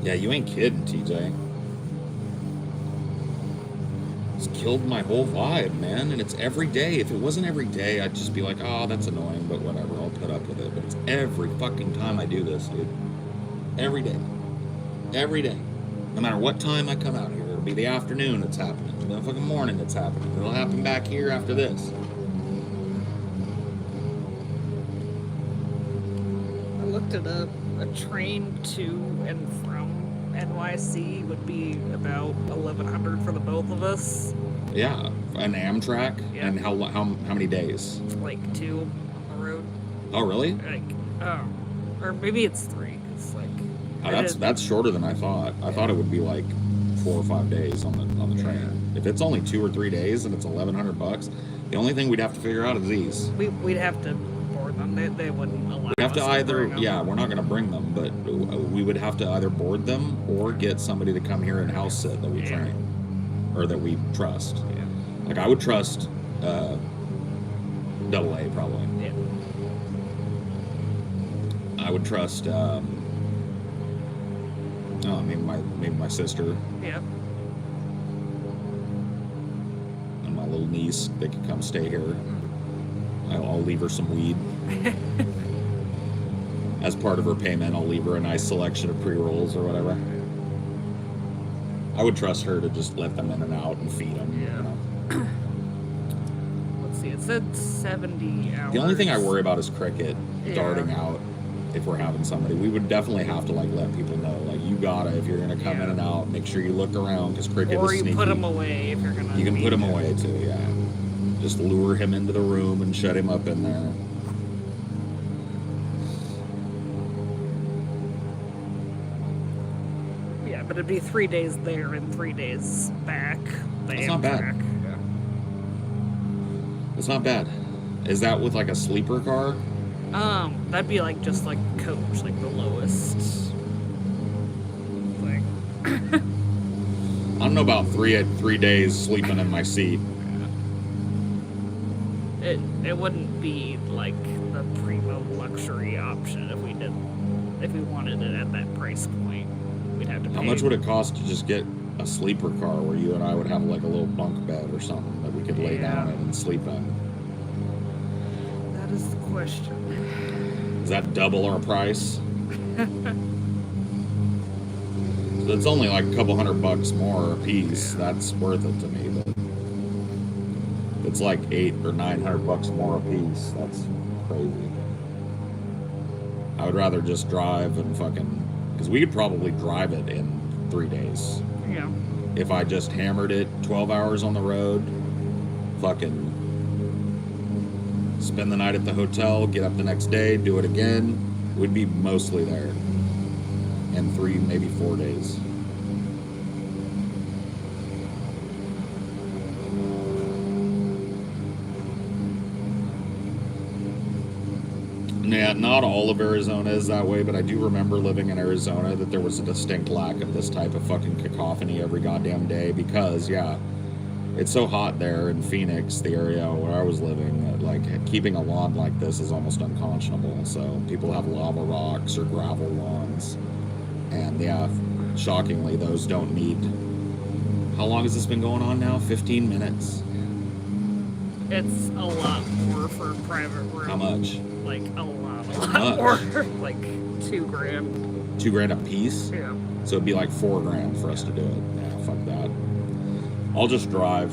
Yeah, you ain't kidding, TJ. It's killed my whole vibe, man, and it's every day. If it wasn't every day, I'd just be like, oh, that's annoying, but whatever, I'll put up with it. But it's every fucking time I do this, dude. Every day. Every day. No matter what time I come out here. It'll be the afternoon it's happening. It'll be the fucking morning it's happening. It'll happen back here after this. I looked it up. A train to and from NYC would be about $1,100 for the both of us. Yeah, an Amtrak. Yeah. And how many days? Like 2 on the road. Oh, really? Like, or maybe it's 3. It's like, Oh, that's shorter than I thought. I thought it would be like 4 or 5 days on the train. Yeah. If it's only 2 or 3 days and it's $1,100, the only thing we'd have to figure out is these. We'd have to board them. They wouldn't allow. We have to us either, bring them. yeah, we're not going to bring them, but we would have to either board them or get somebody to come here and house sit that we train or that we trust. Yeah. Like, I would trust AA probably. Yeah. I would trust. Oh, maybe my sister Yep. and my little niece. They could come stay here. I'll leave her some weed. As part of her payment, I'll leave her a nice selection of pre-rolls or whatever. I would trust her to just let them in and out and feed them. Yeah. You know? Let's see, it said 70 hours. The only thing I worry about is cricket darting Yeah. out. If we're having somebody, we would definitely have to like let people know, like, you gotta, if you're gonna come in and out, make sure you look around, because cricket Or is you sneaky. put him away if you're gonna. You can put him away too, yeah. Just lure him into the room and shut him up in there. Yeah, but it'd be 3 days there and 3 days back. That's not bad. Yeah. It's not bad. Is that with like a sleeper car? That'd be like just like coach, like the lowest thing. I don't know about 3 days sleeping in my seat. It wouldn't be like the primo luxury option if we wanted it at that price point. We'd have to pay. How much would it cost to just get a sleeper car where you and I would have like a little bunk bed or something that we could lay down in and sleep in? That is the question. Is that double our price? So it's only like a couple $100 more a piece. That's worth it to me. But if it's like $800 or $900 more a piece, that's crazy. I would rather just drive and fucking, because we could probably drive it in 3 days. Yeah. If I just hammered it 12 hours on the road, fucking spend the night at the hotel, get up the next day, do it again, we'd be mostly there in 3, maybe 4 days. Yeah, not all of Arizona is that way, but I do remember living in Arizona that there was a distinct lack of this type of fucking cacophony every goddamn day because, yeah, it's so hot there in Phoenix, the area where I was living, that like keeping a lawn like this is almost unconscionable. So people have lava rocks or gravel lawns, and yeah, shockingly, those don't need. How long has this been going on now? 15 minutes. It's a lot more for a private room. How much? Like a lot Much. more. Like $2,000. $2,000 a piece? Yeah. So it'd be like $4,000 for us to do it. Yeah, fuck that. I'll just drive.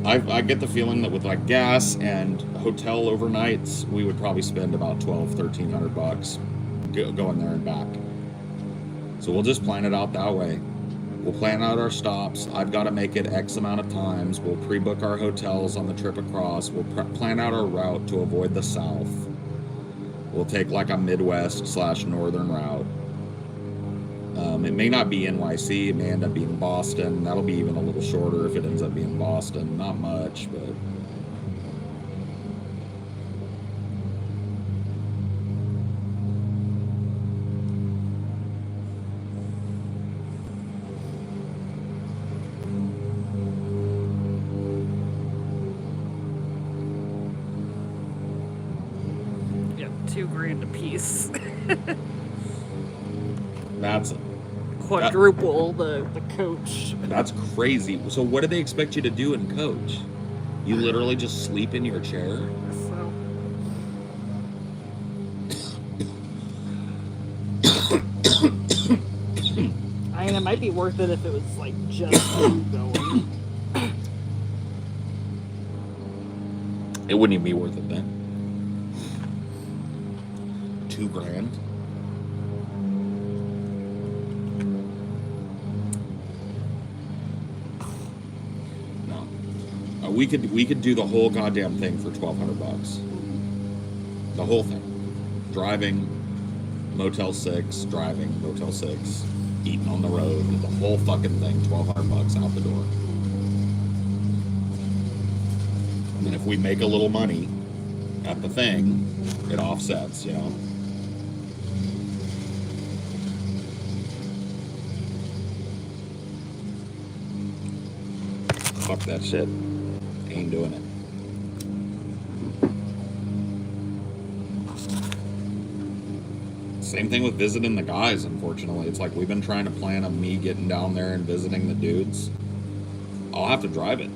I get the feeling that with like gas and hotel overnights, we would probably spend about $1,200-$1,300 going there and back. So we'll just plan it out that way. We'll plan out our stops. I've got to make it X amount of times. We'll pre-book our hotels on the trip across. We'll plan out our route to avoid the south. We'll take like a Midwest/northern route. It may not be NYC. It may end up being Boston. That'll be even a little shorter if it ends up being Boston. Not much, but... Yeah, $2,000 a piece. That's Quadruple the coach. That's crazy. So what do they expect you to do in coach? You literally just sleep in your chair? So. I mean, it might be worth it if it was like just you going. It wouldn't even be worth it then. $2,000? We could do the whole goddamn thing for $1,200. The whole thing. Driving, Motel 6, eating on the road, the whole fucking thing, $1,200 out the door. And then if we make a little money at the thing, it offsets, you know. Fuck that shit. Ain't doing it. Same thing with visiting the guys, unfortunately. It's like we've been trying to plan on me getting down there and visiting the dudes. I'll have to drive it.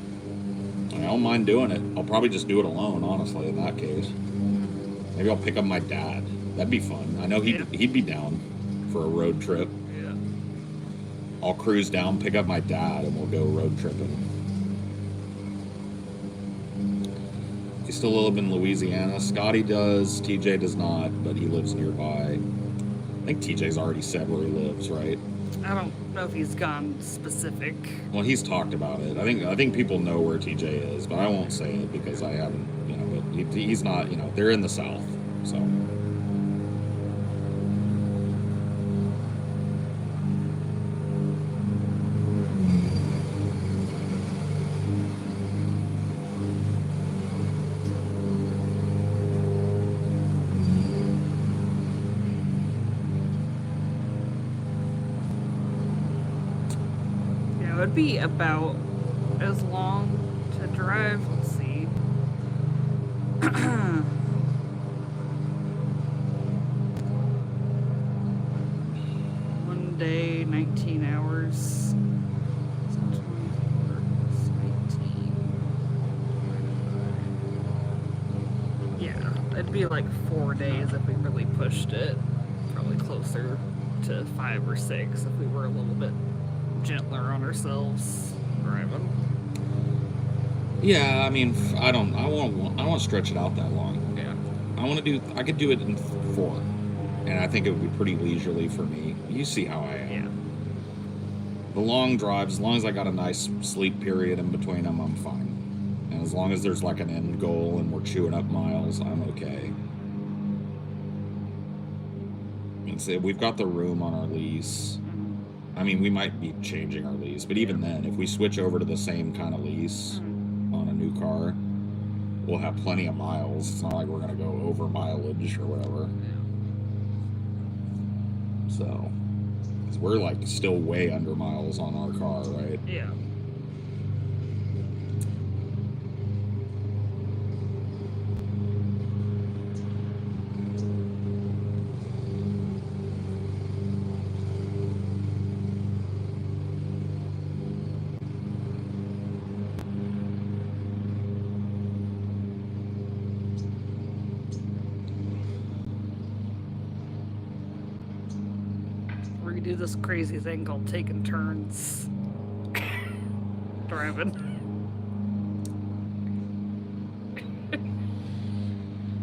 I don't mind doing it. I'll probably just do it alone, honestly, in that case. Maybe I'll pick up my dad. That'd be fun. I know he'd be down for a road trip. Yeah. I'll cruise down, pick up my dad, and we'll go road tripping. He still live in Louisiana. Scotty does. TJ does not, but he lives nearby. I think TJ's already said where he lives, right? I don't know if he's gone specific. Well, he's talked about it. I think people know where TJ is, but I won't say it because I haven't, but he's not, they're in the South, so. Yeah, it would be about as long to drive. Let's see. One day, 19 hours. So 24 is 19. Yeah, it'd be like 4 days if we really pushed it. Probably closer to 5 or 6 if we were a little bit gentler on ourselves driving. Yeah, I mean, I want to stretch it out that long. Yeah. I could do it in 4, and I think it would be pretty leisurely for me. You see how I am. Yeah. The long drives, as long as I got a nice sleep period in between them, I'm fine. And as long as there's like an end goal and we're chewing up miles, I'm okay. And so we've got the room on our lease. I mean, we might be changing our lease, but even then, if we switch over to the same kind of lease on a new car, we'll have plenty of miles. It's not like we're going to go over mileage or whatever. So, 'cause we're like still way under miles on our car, right? Yeah. We do this crazy thing called taking turns driving.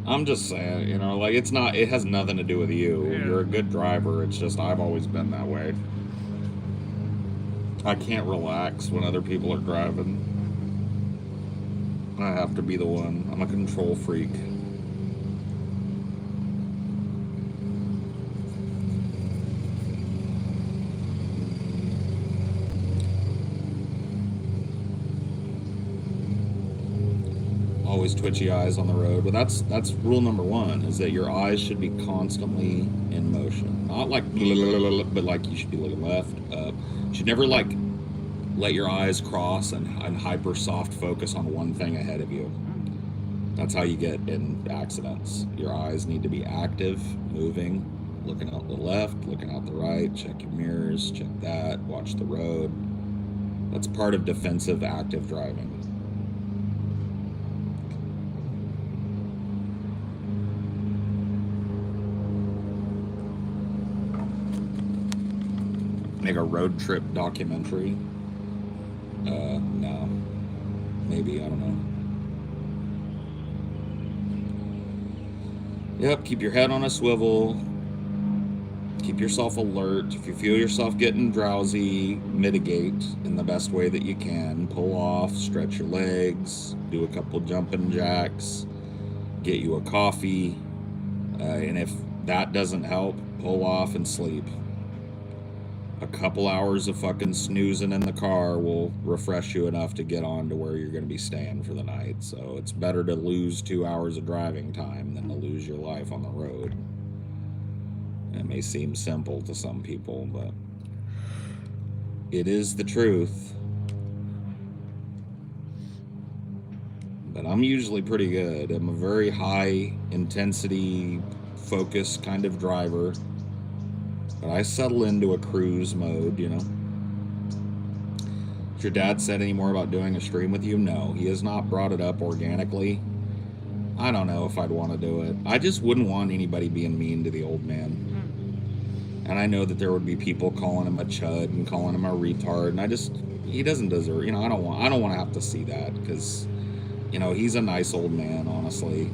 I'm just saying, it has nothing to do with you. Yeah. You're a good driver. It's just I've always been that way. I can't relax when other people are driving. I have to be the one. I'm a control freak. Always twitchy eyes on the road, but that's rule number 1, is that your eyes should be constantly in motion, not like but like you should be looking left, up. You should never like let your eyes cross and hyper soft focus on one thing ahead of you. That's how you get in accidents. Your eyes need to be active, moving, looking out the left, looking out the right, check your mirrors, check that, watch the road. That's part of defensive active driving. Make a road trip documentary. No. Maybe, I don't know. Yep, keep your head on a swivel. Keep yourself alert. If you feel yourself getting drowsy, mitigate in the best way that you can. Pull off, stretch your legs, do a couple jumping jacks, get you a coffee. And if that doesn't help, pull off and sleep. A couple hours of fucking snoozing in the car will refresh you enough to get on to where you're going to be staying for the night. So it's better to lose 2 hours of driving time than to lose your life on the road. It may seem simple to some people, but it is the truth. But I'm usually pretty good. I'm a very high intensity, focused kind of driver. But I settle into a cruise mode, you know. Has your dad said any more about doing a stream with you? No, he has not brought it up organically. I don't know if I'd want to do it. I just wouldn't want anybody being mean to the old man. And I know that there would be people calling him a chud and calling him a retard, and he doesn't deserve. You know, I don't want to have to see that because, you know, he's a nice old man, honestly,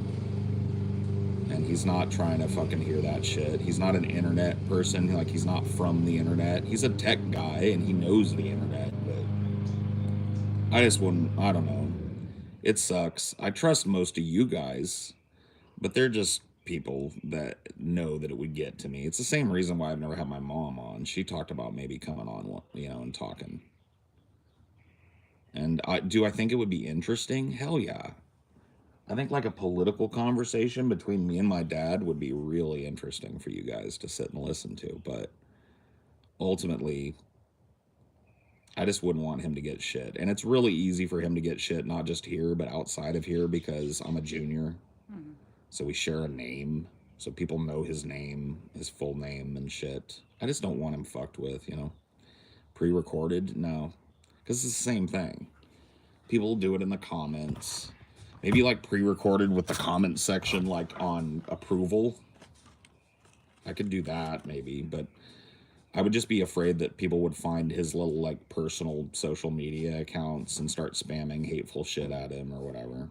and he's not trying to fucking hear that shit. He's not an internet person. Like, he's not from the internet. He's a tech guy and he knows the internet, but I just wouldn't. I don't know. It sucks. I trust most of you guys, but they're just people that know that it would get to me. It's the same reason why I've never had my mom on. She talked about maybe coming on, you know, and talking. And I think it would be interesting? Hell yeah. I think like a political conversation between me and my dad would be really interesting for you guys to sit and listen to. But ultimately, I just wouldn't want him to get shit. And it's really easy for him to get shit, not just here, but outside of here because I'm a junior. So we share a name. So people know his name, his full name and shit. I just don't want him fucked with, you know. Pre-recorded? No. Because it's the same thing. People do it in the comments. Maybe like pre-recorded with the comment section like on approval. I could do that maybe, but I would just be afraid that people would find his little like personal social media accounts and start spamming hateful shit at him or whatever.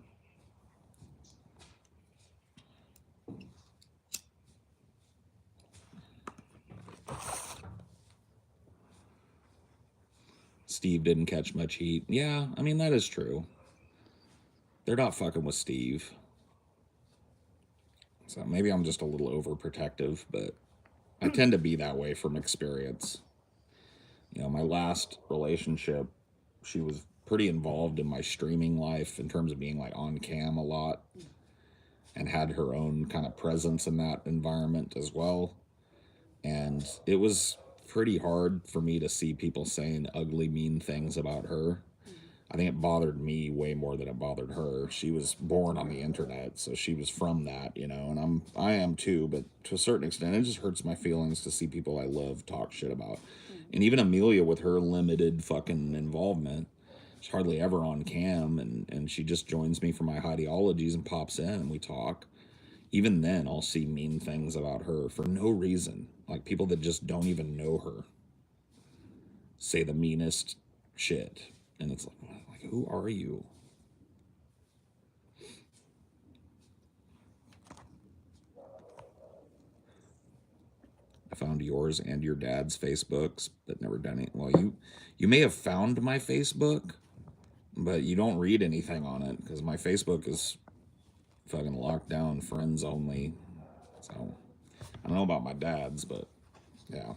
Steve didn't catch much heat. Yeah, I mean, that is true. They're not fucking with Steve. So maybe I'm just a little overprotective, but I tend to be that way from experience. You know, my last relationship, she was pretty involved in my streaming life in terms of being like on cam a lot and had her own kind of presence in that environment as well. And it was pretty hard for me to see people saying ugly, mean things about her. I think it bothered me way more than it bothered her. She was born on the internet, so she was from that, you know, and I am too, but to a certain extent, it just hurts my feelings to see people I love talk shit about. And even Amelia with her limited fucking involvement, she's hardly ever on cam, and she just joins me for my ideologies and pops in and we talk. Even then, I'll see mean things about her for no reason. Like people that just don't even know her say the meanest shit. And it's like who are you? I found yours and your dad's Facebooks, but never done it. Well, you may have found my Facebook, but you don't read anything on it because my Facebook is fucking locked down, friends only. So I don't know about my dad's, but yeah.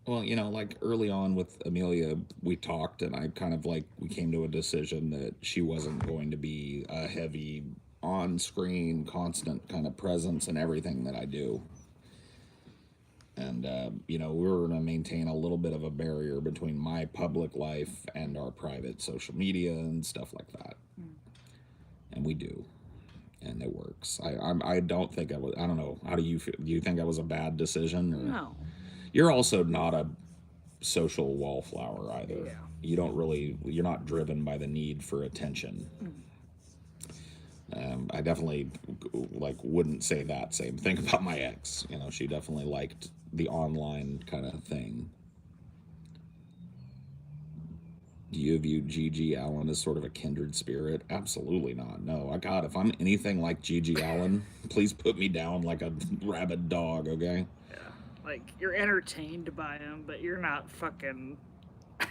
Well, you know, like early on with Amelia, we talked and I kind of like, we came to a decision that she wasn't going to be a heavy on screen, constant kind of presence in everything that I do. And, you know, we were going to maintain a little bit of a barrier between my public life and our private social media and stuff like that. And we do. And it works. I don't think I was, I don't know. How do you feel? Do you think that was a bad decision? Or? No. You're also not a social wallflower either. Yeah. You don't really, you're not driven by the need for attention. I definitely like wouldn't say that same thing about my ex. You know, she definitely liked the online kind of thing. Do you view Gigi Allen as sort of a kindred spirit? Absolutely not. No, God, if I'm anything like Gigi Allen, please put me down like a rabid dog, okay? Yeah. Like, you're entertained by him, but you're not fucking...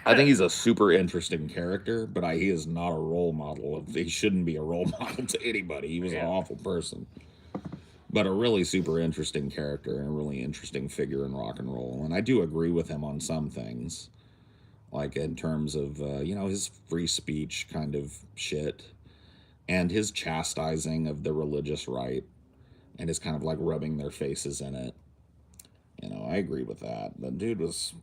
I think he's a super interesting character, but he is not a role model. He shouldn't be a role model to anybody. He was an awful person. But a really super interesting character and a really interesting figure in rock and roll. And I do agree with him on some things. Like in terms of, you know, his free speech kind of shit. And his chastising of the religious right. And his kind of like rubbing their faces in it. You know, I agree with that. The dude was...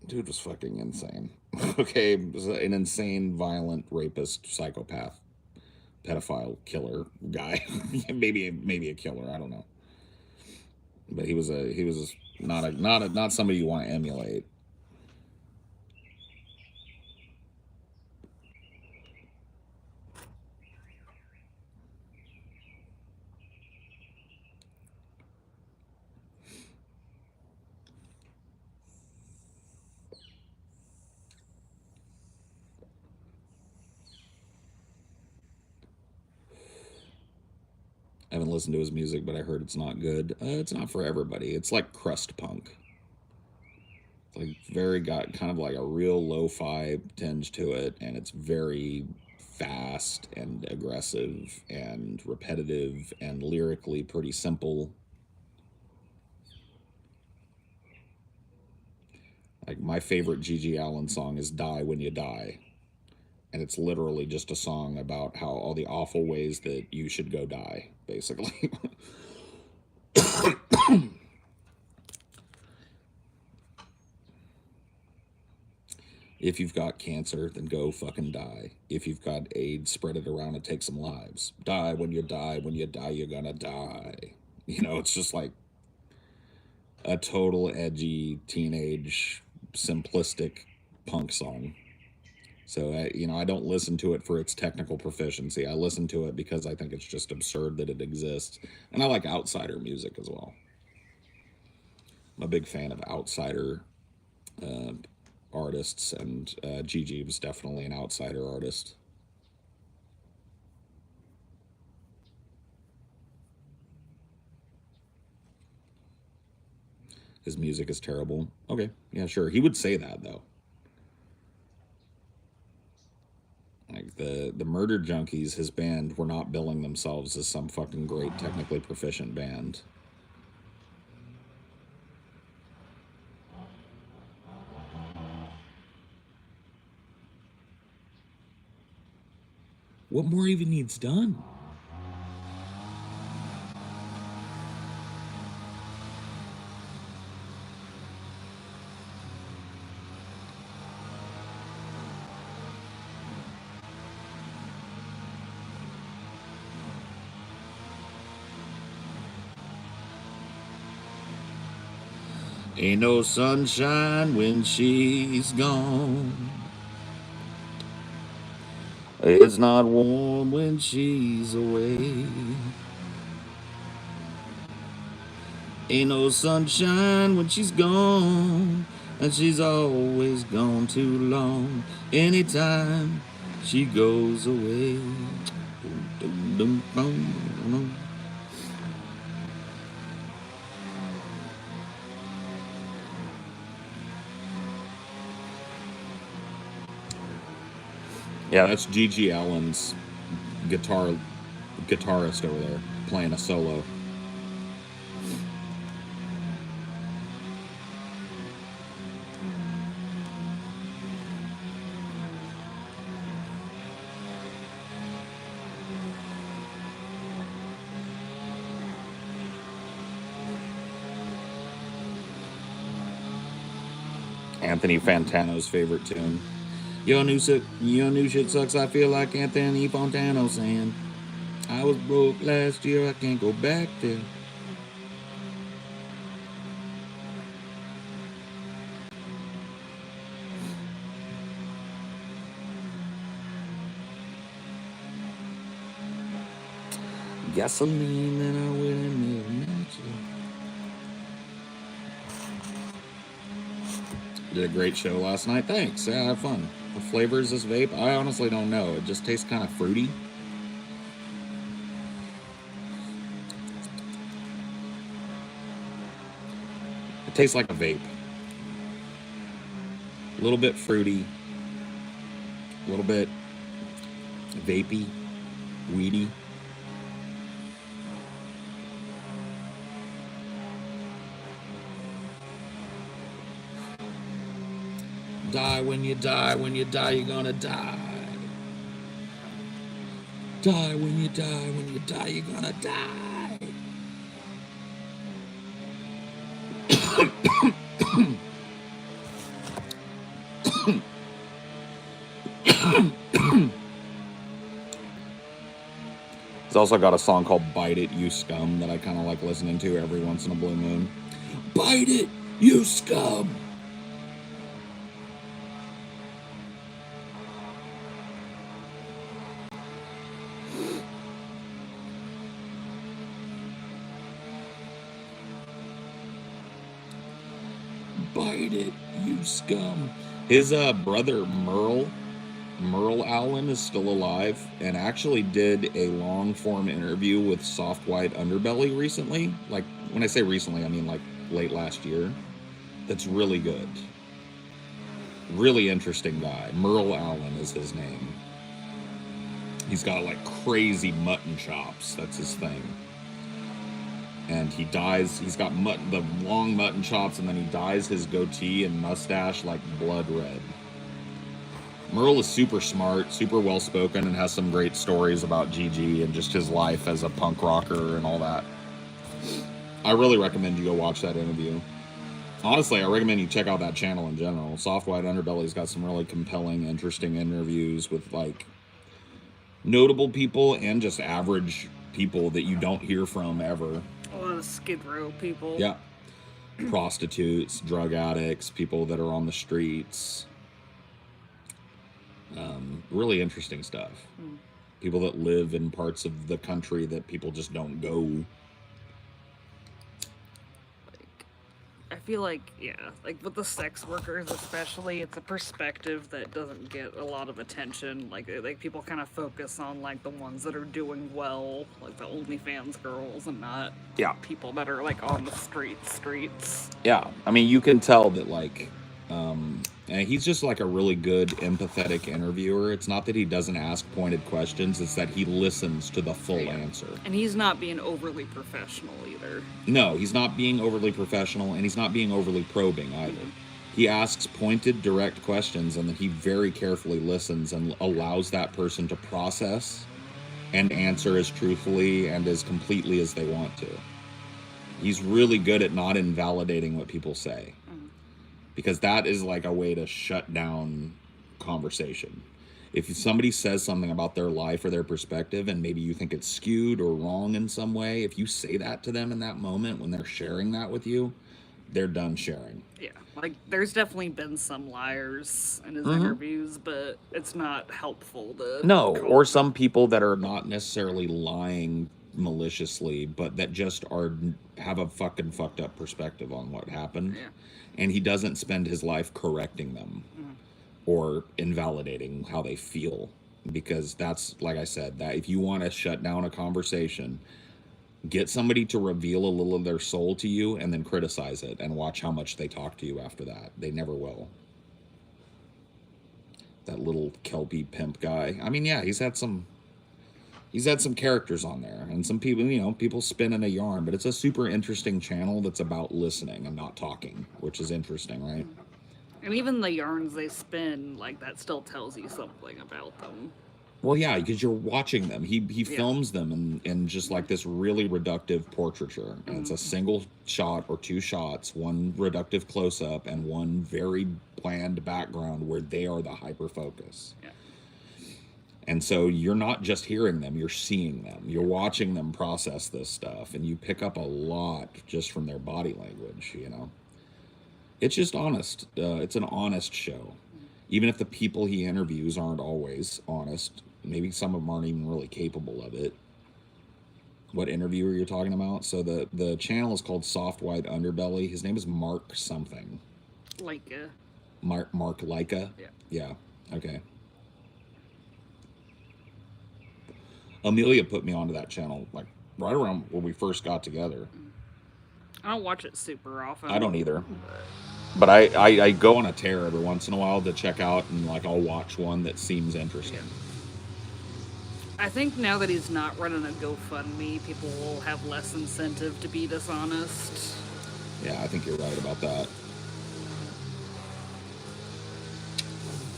Dude was fucking insane. Okay, was an insane, violent rapist, psychopath, pedophile, killer guy. maybe a killer. I don't know. But he was not somebody you want to emulate. I haven't listened to his music, but I heard it's not good. It's not for everybody. It's like crust punk. It's like very got kind of like a real lo-fi tinge to it, and it's very fast and aggressive and repetitive and lyrically pretty simple. Like my favorite Gigi Allen song is "Die When You Die," and it's literally just a song about how all the awful ways that you should go die, basically. If you've got cancer, then go fucking die. If you've got AIDS, spread it around and take some lives. Die when you die. When you die, you're gonna die. You know, it's just like a total edgy, teenage, simplistic punk song. So, I don't listen to it for its technical proficiency. I listen to it because I think it's just absurd that it exists. And I like outsider music as well. I'm a big fan of outsider uh, artists, and Gigi was definitely an outsider artist. His music is terrible. Okay, yeah, sure. He would say that though. Like the Murder Junkies, his band, were not billing themselves as some fucking great technically proficient band. What more even needs done? Ain't no sunshine when she's gone. It's not warm when she's away. Ain't no sunshine when she's gone, and she's always gone too long. Anytime she goes away. Yeah, that's Gigi Allen's guitarist over there playing a solo. Anthony Fantano's favorite tune. Your new shit sucks. I feel like Anthony Fantano saying, I was broke last year, I can't go back there. Gasoline that I will never match you. Did a great show last night. Thanks. Yeah, I had fun. What flavor is this vape? I honestly don't know. It just tastes kind of fruity. It tastes like a vape. A little bit fruity. A little bit vapey. Weedy. Die when you die, when you die, you're gonna die. Die when you die, when you die, you're gonna die. He's also got a song called Bite It, You Scum that I kind of like listening to every once in a blue moon. Bite it, you scum! Bite it, you scum. His brother Merle Allen is still alive and actually did a long form interview with Soft White Underbelly recently. Like, when I say recently, I mean like late last year. That's really good. Really interesting guy. Merle Allen is his name. He's got like crazy mutton chops. That's his thing. And he dyes, he's got the long mutton chops, and then he dyes his goatee and mustache like blood red. Merle is super smart, super well spoken, and has some great stories about GG and just his life as a punk rocker and all that. I really recommend you go watch that interview. Honestly, I recommend you check out that channel in general. Soft White Underbelly's got some really compelling, interesting interviews with like notable people and just average people that you don't hear from ever. A lot of Skid Row people. Yeah. Prostitutes, drug addicts, people that are on the streets. Really interesting stuff. People that live in parts of the country that people just don't go. I feel like, yeah, like with the sex workers especially, it's a perspective that doesn't get a lot of attention. Like people kind of focus on like the ones that are doing well, like the OnlyFans girls, and not people that are like on the streets. Yeah, I mean, you can tell that like, and he's just like a really good empathetic interviewer. It's not that he doesn't ask pointed questions, it's that he listens to the full answer. And he's not being overly professional either. No, he's not being overly professional, and he's not being overly probing either. He asks pointed, direct questions, and then he very carefully listens and allows that person to process and answer as truthfully and as completely as they want to. He's really good at not invalidating what people say. Because that is like a way to shut down conversation. If somebody says something about their life or their perspective and maybe you think it's skewed or wrong in some way, if you say that to them in that moment when they're sharing that with you, they're done sharing. Yeah, like there's definitely been some liars in his interviews, but it's not helpful to... No, or some people that are not necessarily lying maliciously, but that just have a fucking fucked up perspective on what happened. Yeah. And he doesn't spend his life correcting them or invalidating how they feel, because that's, like I said, that if you want to shut down a conversation, get somebody to reveal a little of their soul to you and then criticize it and watch how much they talk to you after that. They never will. That little Kelpie pimp guy. I mean, yeah, he's had some characters on there, and some people, people spinning a yarn, but it's a super interesting channel that's about listening and not talking, which is interesting, right? And even the yarns they spin, like, that still tells you something about them. Well, yeah, because you're watching them. He films them in just like this really reductive portraiture. And it's a single shot or two shots, one reductive close-up and one very bland background where they are the hyper-focus. Yeah. And so you're not just hearing them, you're seeing them. You're watching them process this stuff, and you pick up a lot just from their body language, It's just honest. It's an honest show. Even if the people he interviews aren't always honest, maybe some of them aren't even really capable of it. What interviewer you're talking about? So the channel is called Soft White Underbelly. His name is Mark something. Leica. Mark Leica? Yeah. Yeah, okay. Amelia put me onto that channel, like, right around when we first got together. I don't watch it super often. I don't either. But I go on a tear every once in a while to check out, and, like, I'll watch one that seems interesting. Yeah. I think now that he's not running a GoFundMe, people will have less incentive to be dishonest. Yeah, I think you're right about that.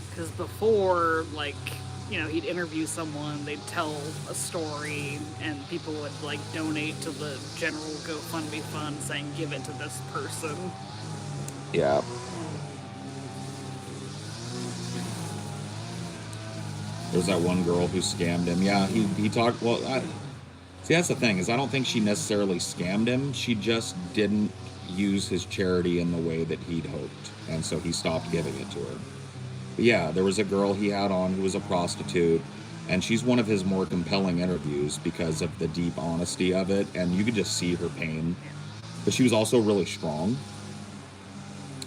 Because before, like, he'd interview someone, they'd tell a story, and people would, like, donate to the general GoFundMe fund saying, give it to this person. Yeah. There's that one girl who scammed him. Yeah, he talked, well, See, that's the thing, is I don't think she necessarily scammed him. She just didn't use his charity in the way that he'd hoped. And so he stopped giving it to her. But yeah, there was a girl he had on who was a prostitute. And she's one of his more compelling interviews because of the deep honesty of it. And you could just see her pain. But she was also really strong.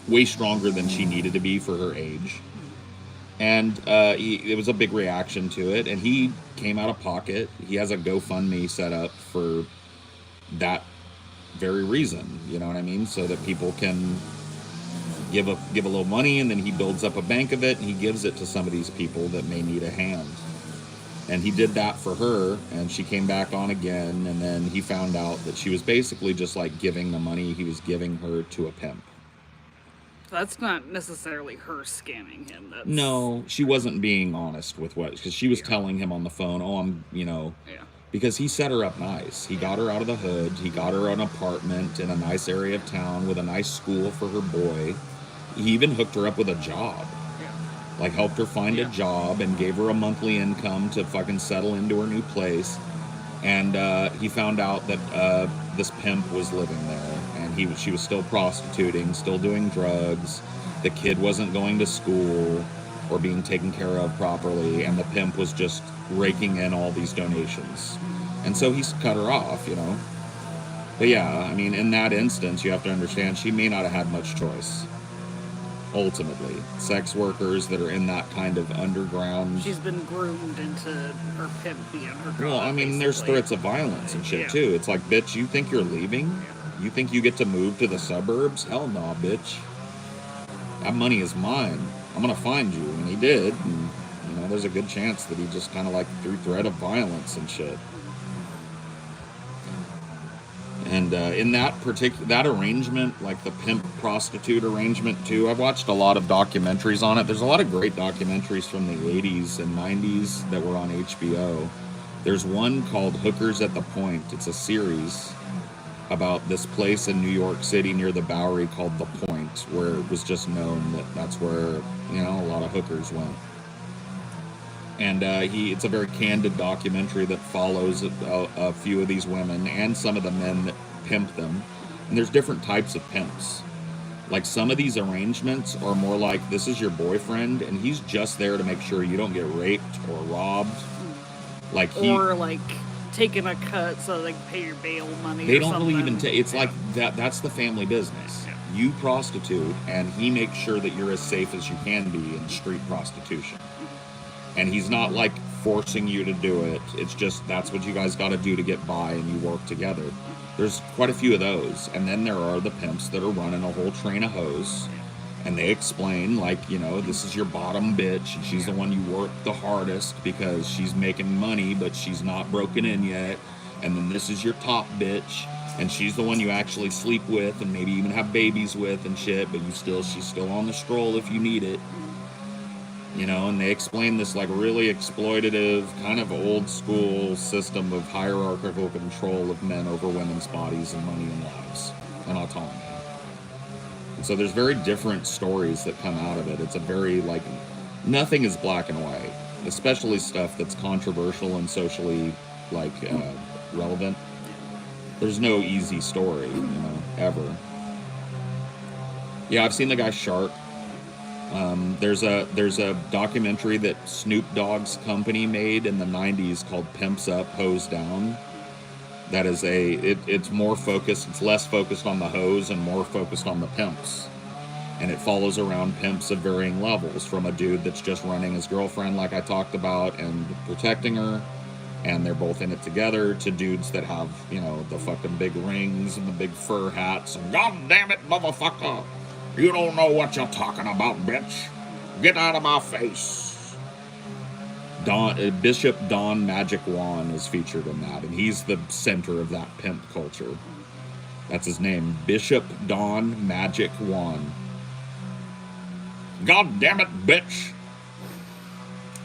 Way stronger than she needed to be for her age. And it was a big reaction to it. And he came out of pocket. He has a GoFundMe set up for that very reason. You know what I mean? So that people can give a little money, and then he builds up a bank of it, and he gives it to some of these people that may need a hand. And he did that for her, and she came back on again, and then he found out that she was basically just like giving the money he was giving her to a pimp. That's not necessarily her scamming him. That's... No, she wasn't being honest with what, because she was telling him on the phone, oh, I'm, because he set her up nice. He got her out of the hood. He got her an apartment in a nice area of town with a nice school for her boy. He even hooked her up with a job. Like, helped her find a job and gave her a monthly income to fucking settle into her new place. And he found out that this pimp was living there, and she was still prostituting, still doing drugs. The kid wasn't going to school or being taken care of properly, and the pimp was just raking in all these donations. And so he's cut her off, But yeah, I mean, in that instance, you have to understand she may not have had much choice. Ultimately, sex workers that are in that kind of underground... She's been groomed into her pimp being her god. Well, I mean, there's threats of violence and shit, too. It's like, bitch, you think you're leaving? You think you get to move to the suburbs? Hell no, bitch. That money is mine. I'm gonna find you. And he did. And, there's a good chance that he just kind of like threw threat of violence and shit. And in that arrangement, like the pimp-prostitute arrangement, too, I've watched a lot of documentaries on it. There's a lot of great documentaries from the 80s and 90s that were on HBO. There's one called Hookers at the Point. It's a series about this place in New York City near the Bowery called The Point, where it was just known that that's where, a lot of hookers went. And it's a very candid documentary that follows a few of these women and some of the men that pimp them. And there's different types of pimps. Like, some of these arrangements are more like, this is your boyfriend, and he's just there to make sure you don't get raped or robbed. Or taking a cut so they can pay your bail money. They don't really even take. It's like that's the family business. Yeah. You prostitute, and he makes sure that you're as safe as you can be in street prostitution. And he's not like forcing you to do it. It's just that's what you guys got to do to get by, and you work together. There's quite a few of those. And then there are the pimps that are running a whole train of hoes. And they explain, this is your bottom bitch. And she's the one you work the hardest because she's making money, but she's not broken in yet. And then this is your top bitch. And she's the one you actually sleep with and maybe even have babies with and shit. But she's still on the stroll if you need it. And they explain this really exploitative, kind of old school system of hierarchical control of men over women's bodies and money and lives and autonomy. And so there's very different stories that come out of it. It's a very, nothing is black and white, especially stuff that's controversial and socially, relevant. There's no easy story, ever. Yeah, I've seen the guy Shark. There's a documentary that Snoop Dogg's company made in the 90s called Pimps Up, Hoes Down. That is it's more focused, it's less focused on the hoes and more focused on the pimps. And it follows around pimps of varying levels, from a dude that's just running his girlfriend like I talked about and protecting her, and they're both in it together, to dudes that have, the fucking big rings and the big fur hats and, God damn it, motherfucker, you don't know what you're talking about, bitch. Get out of my face. Bishop Don Magic Juan is featured in that, and he's the center of that pimp culture. That's his name, Bishop Don Magic Juan. God damn it, bitch.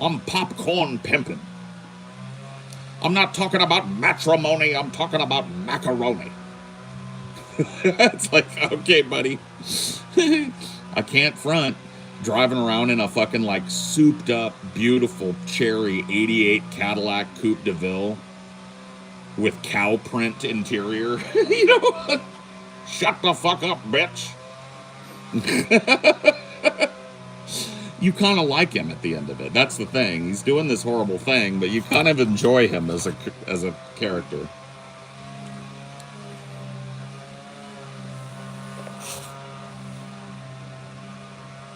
I'm popcorn pimping. I'm not talking about matrimony, I'm talking about macaroni. It's like, okay, buddy. I can't front. Driving around in a fucking souped up, beautiful cherry 88 Cadillac Coupe de Ville. with cow print interior. You know, shut the fuck up, bitch. You kind of like him at the end of it. That's the thing. He's doing this horrible thing, but you kind of enjoy him as a character.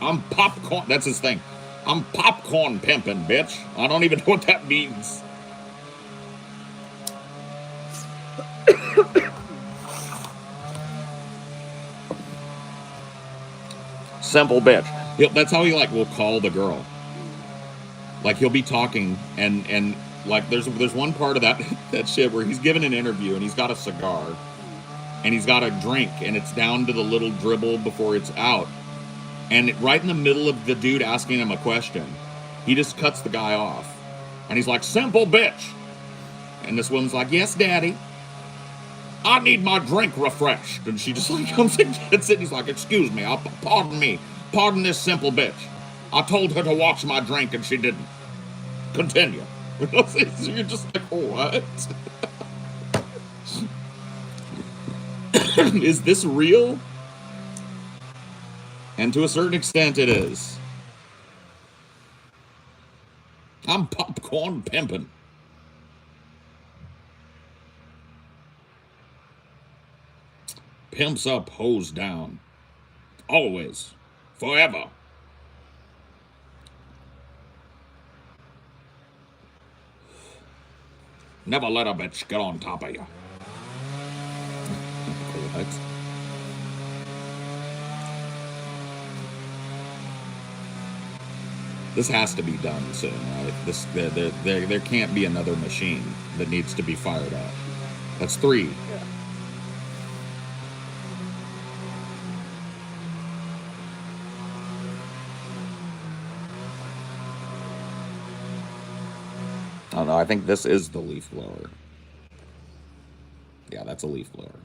I'm popcorn. That's his thing. I'm popcorn pimping, bitch. I don't even know what that means. Simple bitch. That's how he like will call the girl. Like he'll be talking and like there's one part of that shit where he's giving an interview and he's got a cigar and he's got a drink and it's down to the little dribble before it's out. And right in the middle of the dude asking him a question, he just cuts the guy off. And he's like, simple bitch. And this woman's like, yes, daddy. I need my drink refreshed. And she just like comes and gets it. And he's like, excuse me, pardon this simple bitch. I told her to wash my drink and she didn't. Continue. So you're just like, what? Is this real? And to a certain extent, it is. I'm popcorn pimping. Pimps up, hoes down. Always. Forever. Never let a bitch get on top of you. What? This has to be done soon, right? There can't be another machine that needs to be fired up. That's 3. Yeah. I don't know. I think this is the leaf blower. Yeah, that's a leaf blower.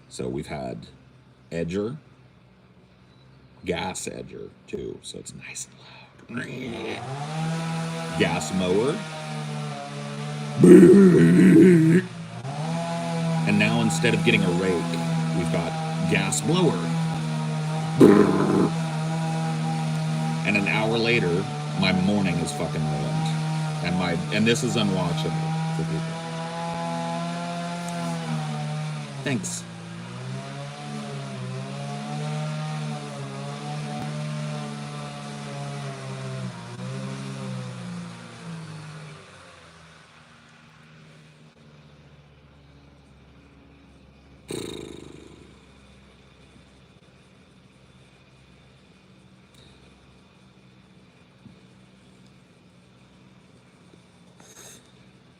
So we've had edger. Gas edger too, so it's nice and loud. Gas mower. And now instead of getting a rake, we've got gas blower. And an hour later, my morning is fucking ruined. And this is unwatchable for people. Thanks.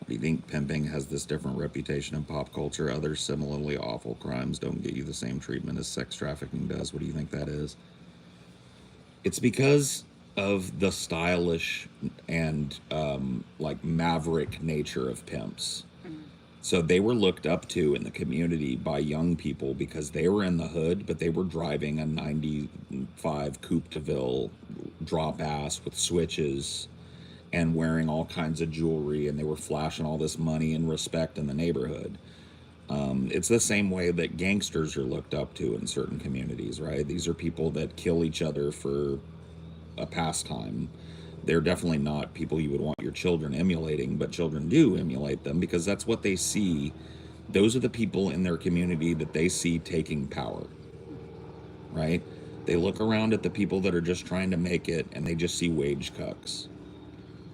Do you think pimping has this different reputation in pop culture? Other similarly awful crimes don't get you the same treatment as sex trafficking does. What do you think that is? It's because of the stylish and like maverick nature of pimps. So they were looked up to in the community by young people because they were in the hood, but they were driving a 95 Coupe de Ville drop ass with switches and wearing all kinds of jewelry, and they were flashing all this money and respect in the neighborhood. It's the same way that gangsters are looked up to in certain communities, right? These are people that kill each other for a pastime. They're definitely not people you would want your children emulating, but children do emulate them because that's what they see. Those are the people in their community that they see taking power, right? They look around at the people that are just trying to make it and they just see wage cucks.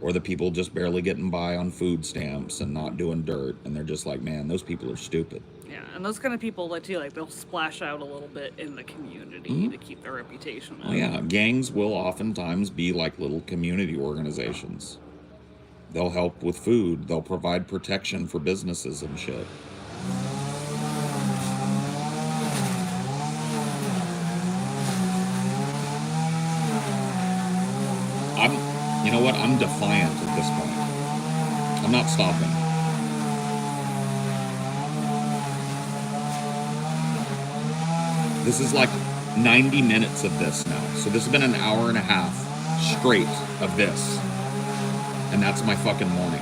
Or the people just barely getting by on food stamps and not doing dirt, and they're just like, man, those people are stupid. Yeah, and those kind of people, like too, like they'll splash out a little bit in the community to keep their reputation up. Oh yeah, gangs will oftentimes be like little community organizations. They'll help with food. They'll provide protection for businesses and shit. You know what? I'm defiant at this point. I'm not stopping. This is like 90 minutes of this now. So this has been an hour and a half straight of this. And that's my fucking morning.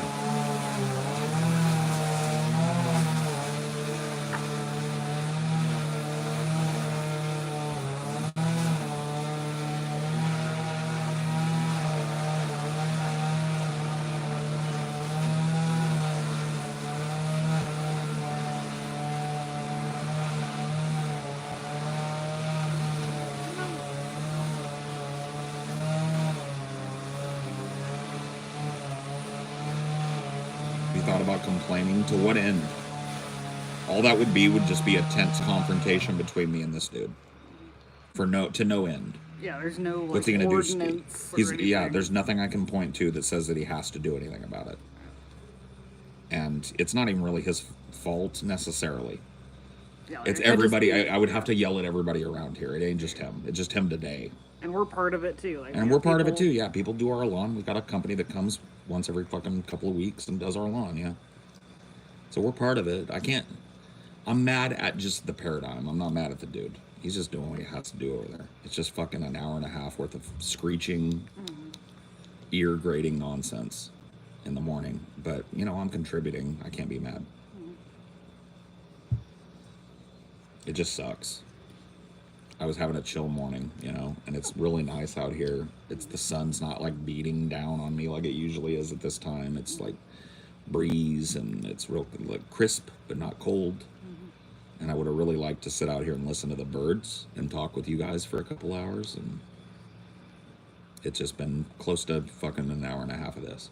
about complaining. To what end? All that would just be a tense confrontation between me and this dude. To no end. Yeah, there's no like What's he gonna do? ordinance or anything. Yeah. There's nothing I can point to that says that he has to do anything about it. And it's not even really his fault necessarily. Yeah, It's everybody. I would have to yell at everybody around here. It ain't just him. It's just him today. And we're part of it too. Like, And we're part of it too. Yeah, people do our lawn. We got a company that comes once every fucking couple of weeks and does our lawn. Yeah. So we're part of it. I'm mad at just the paradigm. I'm not mad at the dude. He's just doing what he has to do over there. It's just fucking an hour and a half worth of screeching, ear grating nonsense in the morning. But, I'm contributing. I can't be mad. It just sucks. I was having a chill morning, and it's really nice out here. The sun's not like beating down on me like it usually is at this time. It's like breeze and it's real like crisp but not cold. And I would have really liked to sit out here and listen to the birds and talk with you guys for a couple hours, and it's just been close to fucking an hour and a half of this.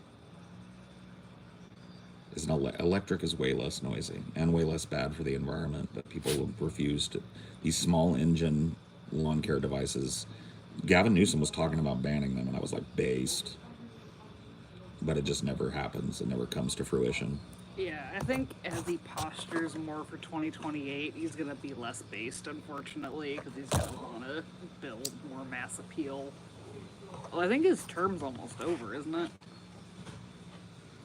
Electric is way less noisy and way less bad for the environment, but people will refuse to. These small engine lawn care devices, Gavin Newsom was talking about banning them, and I was like, based. But it just never happens. It never comes to fruition. Yeah, I think as he postures more for 2028, he's going to be less based, unfortunately, because he's going to want to build more mass appeal. Well, I think his term's almost over, isn't it?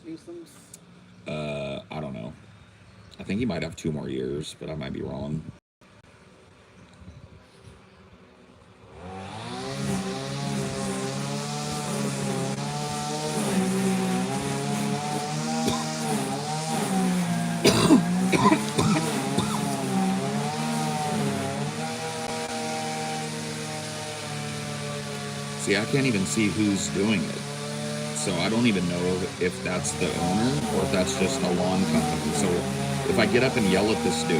Newsom's? I don't know. I think he might have 2 more years, but I might be wrong. See, I can't even see who's doing it. So I don't even know if that's the owner or if that's just a lawn company. So if I get up and yell at this dude,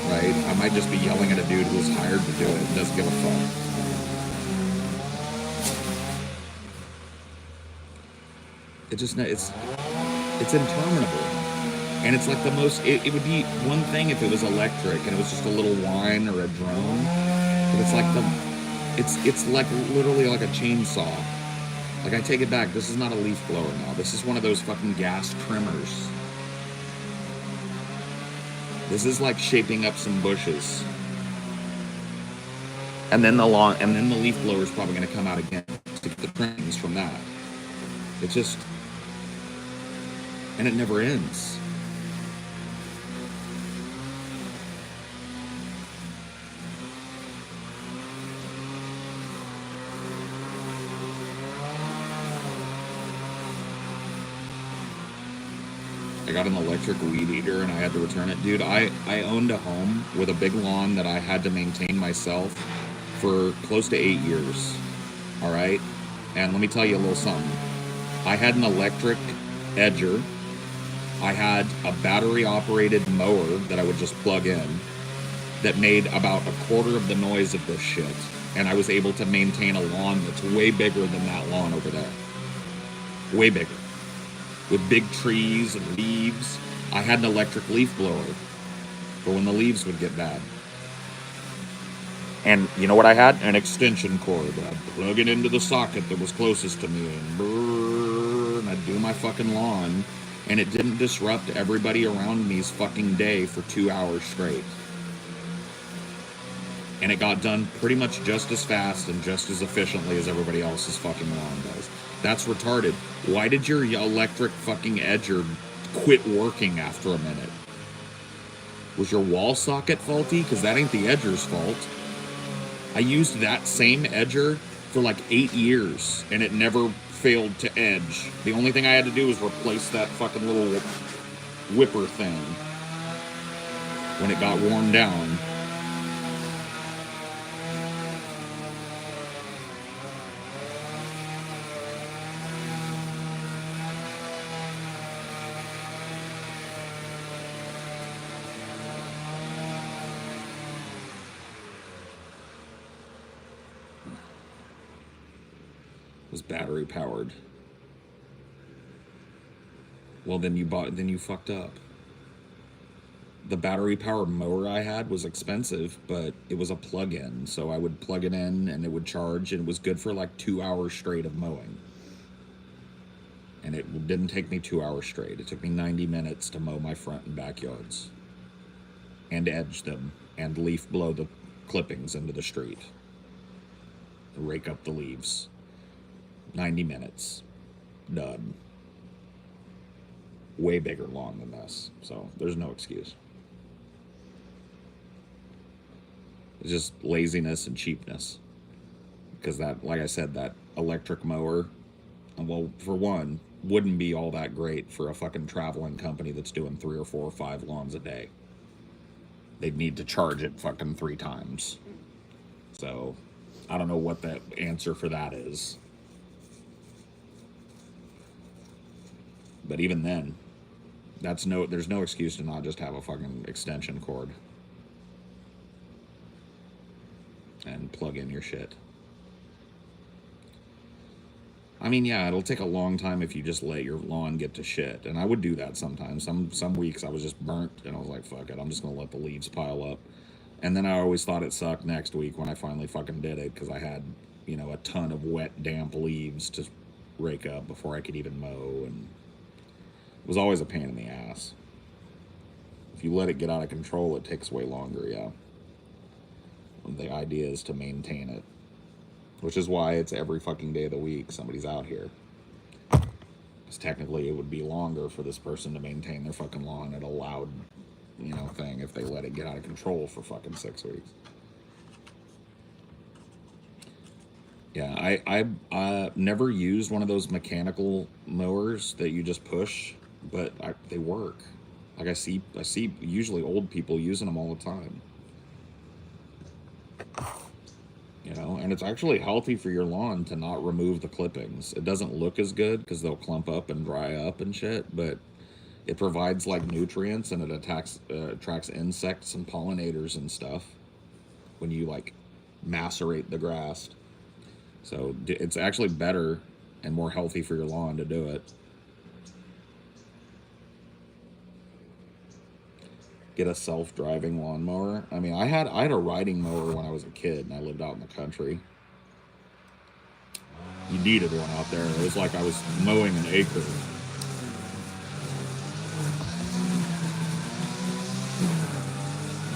right, I might just be yelling at a dude who's hired to do it and doesn't give a fuck. It's interminable. And it's like the most, it would be one thing if it was electric and it was just a little whine or a drone. But it's like it's like literally like a chainsaw. Like, I take it back. This is not a leaf blower now. This is one of those fucking gas trimmers. This is like shaping up some bushes. And then the leaf blower is probably going to come out again to get the trimmings from that. It's just, and it never ends. I got an electric weed eater and I had to return it. Dude, I owned a home with a big lawn that I had to maintain myself for close to 8 years. All right? And let me tell you a little something. I had an electric edger. I had a battery-operated mower that I would just plug in that made about a quarter of the noise of this shit. And I was able to maintain a lawn that's way bigger than that lawn over there. Way bigger. With big trees and leaves. I had an electric leaf blower for when the leaves would get bad. And you know what I had? An extension cord. I'd plug it into the socket that was closest to me and I'd do my fucking lawn, and it didn't disrupt everybody around me's fucking day for 2 hours straight. And it got done pretty much just as fast and just as efficiently as everybody else's fucking lawn does. That's retarded. Why did your electric fucking edger quit working after a minute? Was your wall socket faulty? Because that ain't the edger's fault. I used that same edger for like 8 years, and it never failed to edge. The only thing I had to do was replace that fucking little whipper thing when it got worn down. Was battery powered. Well, then you fucked up. The battery powered mower I had was expensive, but it was a plug-in, so I would plug it in and it would charge, and it was good for like 2 hours straight of mowing. And it didn't take me 2 hours straight. It took me 90 minutes to mow my front and backyards and edge them and leaf blow the clippings into the street, rake up the leaves. 90 minutes, done. Way bigger lawn than this, so there's no excuse. It's just laziness and cheapness. Because that, like I said, that electric mower, well, for one, wouldn't be all that great for a fucking traveling company that's doing 3 or 4 or 5 lawns a day. They'd need to charge it fucking 3 times. So, I don't know what the answer for that is. But even then, there's no excuse to not just have a fucking extension cord and plug in your shit. I mean, yeah, it'll take a long time if you just let your lawn get to shit, and I would do that sometimes. Some weeks I was just burnt, and I was like, fuck it, I'm just gonna let the leaves pile up. And then I always thought it sucked next week when I finally fucking did it, because I had, a ton of wet, damp leaves to rake up before I could even mow, and it was always a pain in the ass. If you let it get out of control, it takes way longer, yeah. The idea is to maintain it, which is why it's every fucking day of the week somebody's out here. Because technically it would be longer for this person to maintain their fucking lawn at a loud, thing if they let it get out of control for fucking 6 weeks. Yeah, I never used one of those mechanical mowers that you just push, but they work. Like I see usually old people using them all the time. And it's actually healthy for your lawn to not remove the clippings. It doesn't look as good because they'll clump up and dry up and shit, but it provides like nutrients, and it attracts insects and pollinators and stuff when you like macerate the grass. So it's actually better and more healthy for your lawn to do it. Get a self-driving lawnmower. I mean, I had a riding mower when I was a kid, and I lived out in the country. You needed one out there. It was like I was mowing an acre.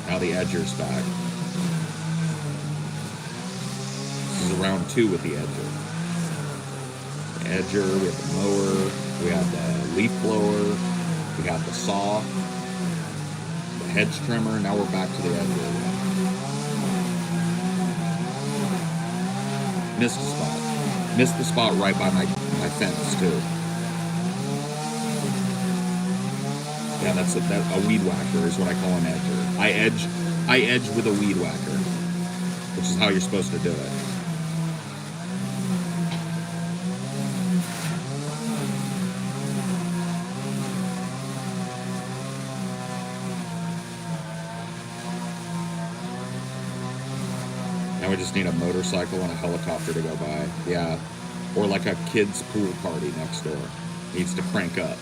Now the edger's back. This is round 2 with the edger. The edger, we have the mower, we have the leaf blower, we got the saw, hedge trimmer. Now we're back to the edge. Missed the spot right by my fence too. Yeah, that's a weed whacker is what I call an edger. I edge with a weed whacker, which is how you're supposed to do it. Now we just need a motorcycle and a helicopter to go by. Yeah. Or like a kid's pool party next door. Needs to crank up.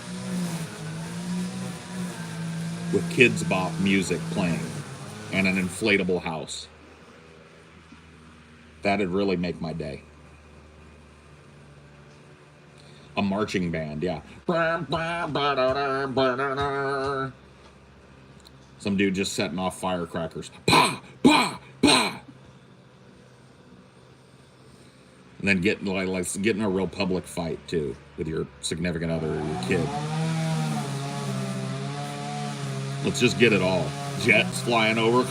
With Kids Bop music playing. And an inflatable house. That'd really make my day. A marching band, yeah. Some dude just setting off firecrackers. Pa! Pa! Pa! And then get in a real public fight too with your significant other or your kid. Let's just get it all. Jets flying over.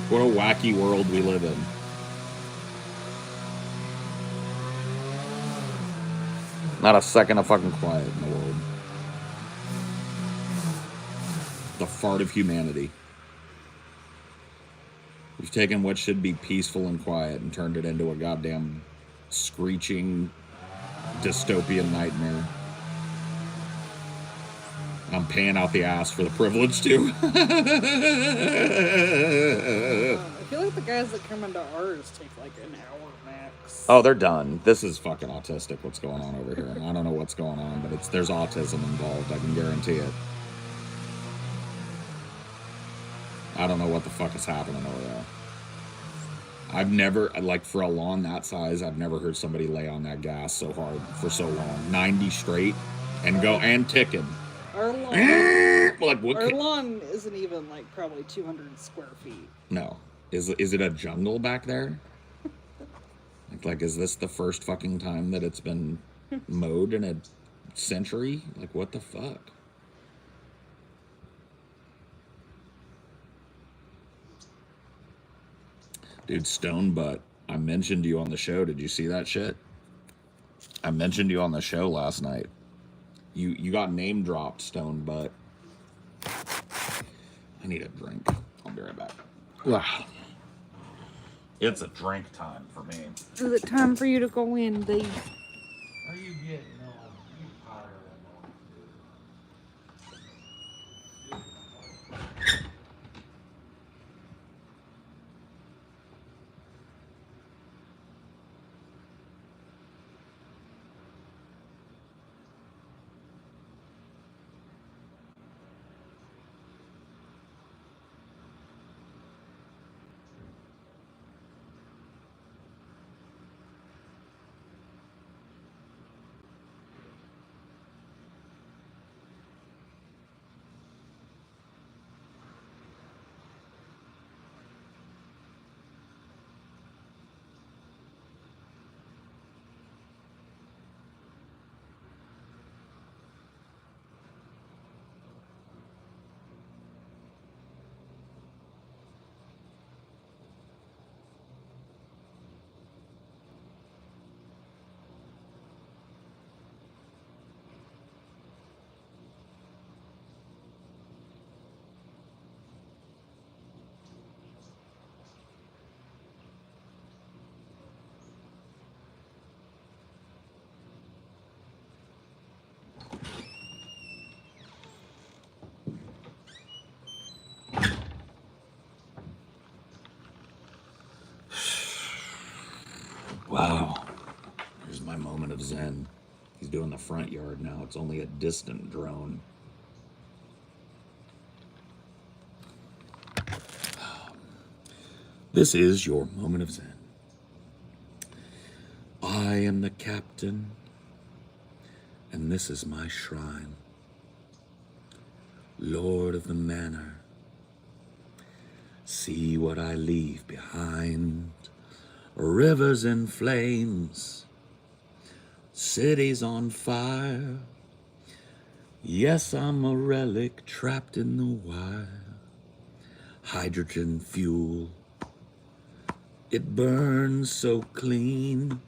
What a wacky world we live in. Not a second of fucking quiet in the world. The fart of humanity. We've taken what should be peaceful and quiet and turned it into a goddamn screeching dystopian nightmare. I'm paying out the ass for the privilege too. I feel like the guys that come into ours take like an hour max. Oh, they're done. This is fucking autistic. What's going on over here? I don't know what's going on, but there's autism involved. I can guarantee it. I don't know what the fuck is happening over there. I've never, like, for a lawn that size, I've never heard somebody lay on that gas so hard for so long. 90 straight and go and ticking. Our lawn, like, what our lawn isn't even like probably 200 square feet. No. Is it a jungle back there? Like, is this the first fucking time that it's been mowed in a century? Like, what the fuck? Dude, Stone Butt, I mentioned you on the show. Did you see that shit? I mentioned you on the show last night. You got name dropped, Stone Butt. I need a drink. I'll be right back. Ugh. It's a drink time for me. Is it time for you to go in, Dave? Are you getting on? You tired Wow. Here's my moment of zen. He's doing the front yard now. It's only a distant drone. This is your moment of zen. I am the captain, and this is my shrine. Lord of the manor, see what I leave behind. Rivers in flames, cities on fire. Yes, I'm a relic trapped in the wire. Hydrogen fuel, it burns so clean.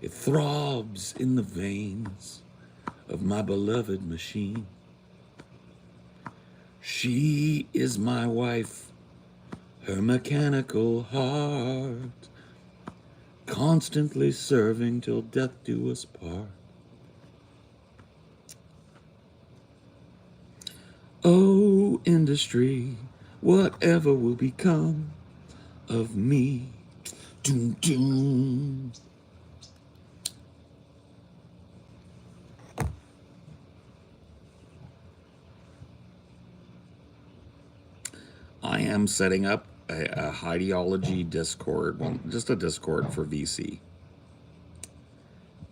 It throbs in the veins of my beloved machine. She is my wife, her mechanical heart, constantly serving till death do us part. Oh, industry, whatever will become of me? Doom, doom. I am setting up a ideology Discord, well, just a Discord for VC.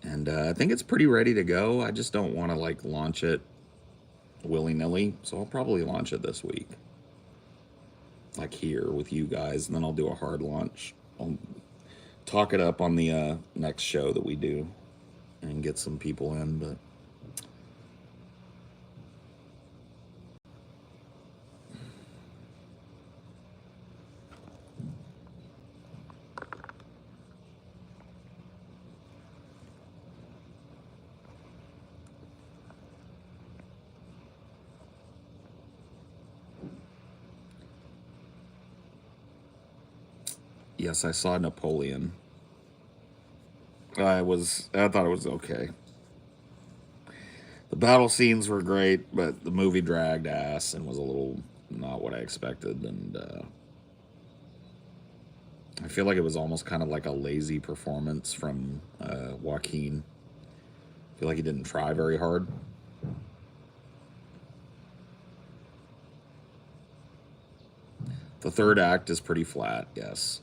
And I think it's pretty ready to go. I just don't want to like launch it willy-nilly, so I'll probably launch it this week. Like here with you guys, and then I'll do a hard launch. I'll talk it up on the next show that we do and get some people in, but yes, I saw Napoleon. I thought it was okay. The battle scenes were great, but the movie dragged ass and was a little not what I expected. And I feel like it was almost kind of like a lazy performance from Joaquin. I feel like he didn't try very hard. The third act is pretty flat, yes.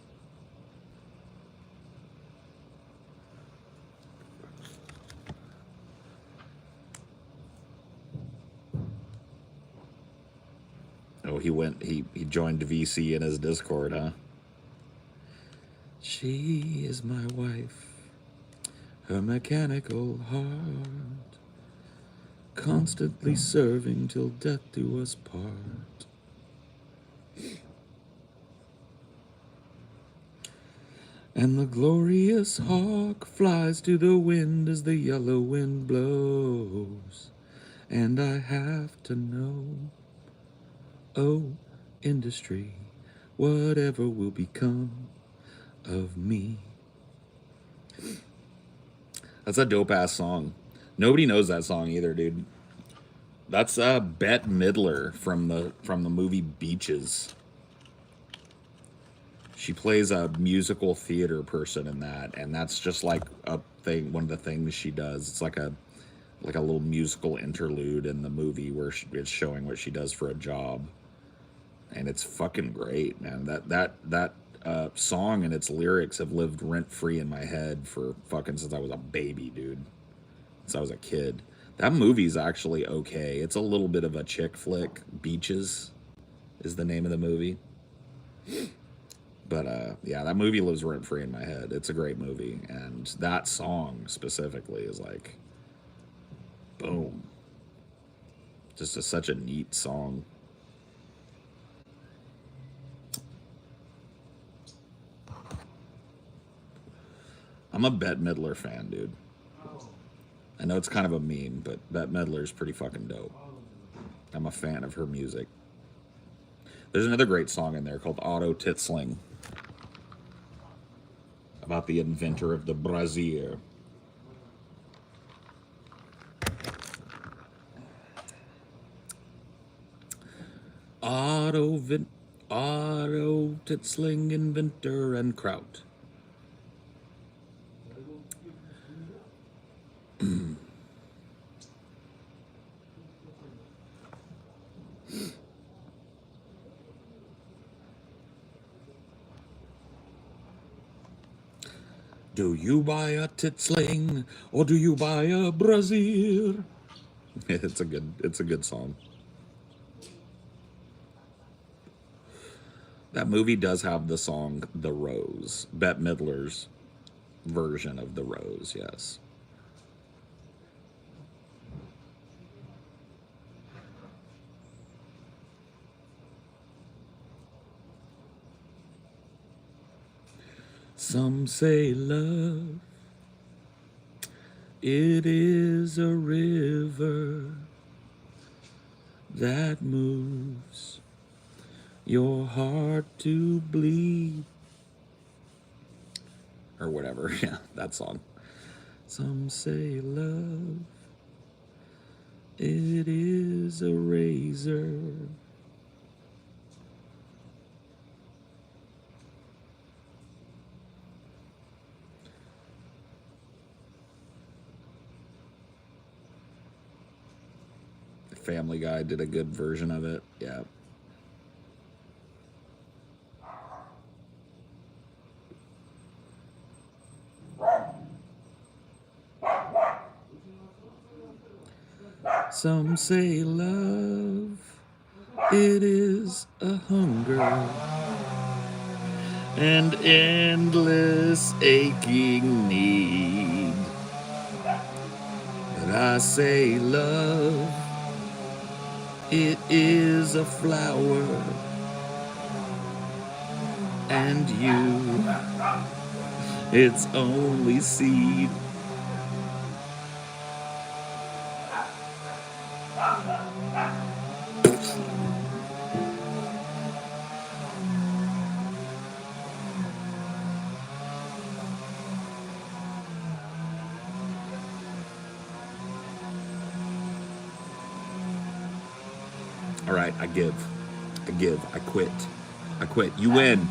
Oh, he joined VC in his Discord, huh? She is my wife, her mechanical heart, constantly serving till death do us part. And the glorious hawk flies to the wind as the yellow wind blows. And I have to know, oh, industry, whatever will become of me. That's a dope ass song. Nobody knows that song either, dude. That's Bette Midler from the movie Beaches. She plays a musical theater person in that, and that's just like a thing. One of the things she does. It's like a little musical interlude in the movie where it's showing what she does for a job, and it's fucking great, man. That song and its lyrics have lived rent free in my head for fucking since I was a baby, dude. Since I was a kid. That movie's actually okay. It's a little bit of a chick flick. Beaches is the name of the movie. But yeah, that movie lives rent free in my head. It's a great movie, and that song specifically is like, boom. Just such a neat song. I'm a Bette Midler fan, dude. I know it's kind of a meme, but Bette Midler's pretty fucking dope. I'm a fan of her music. There's another great song in there called Auto Titsling, about the inventor of the brazier. Auto Titsling, inventor, and kraut. Do you buy a titsling or do you buy a brazier? It's a good song. That movie does have the song The Rose, Bette Midler's version of The Rose, yes. Some say love, it is a river that moves your heart to bleed. Or whatever, yeah, that song. Some say love, it is a razor. Family Guy did a good version of it, yeah. Some say love, it is a hunger and endless aching need. But I say love, it is a flower, and you, its only seed. All right, I give, I quit, you win.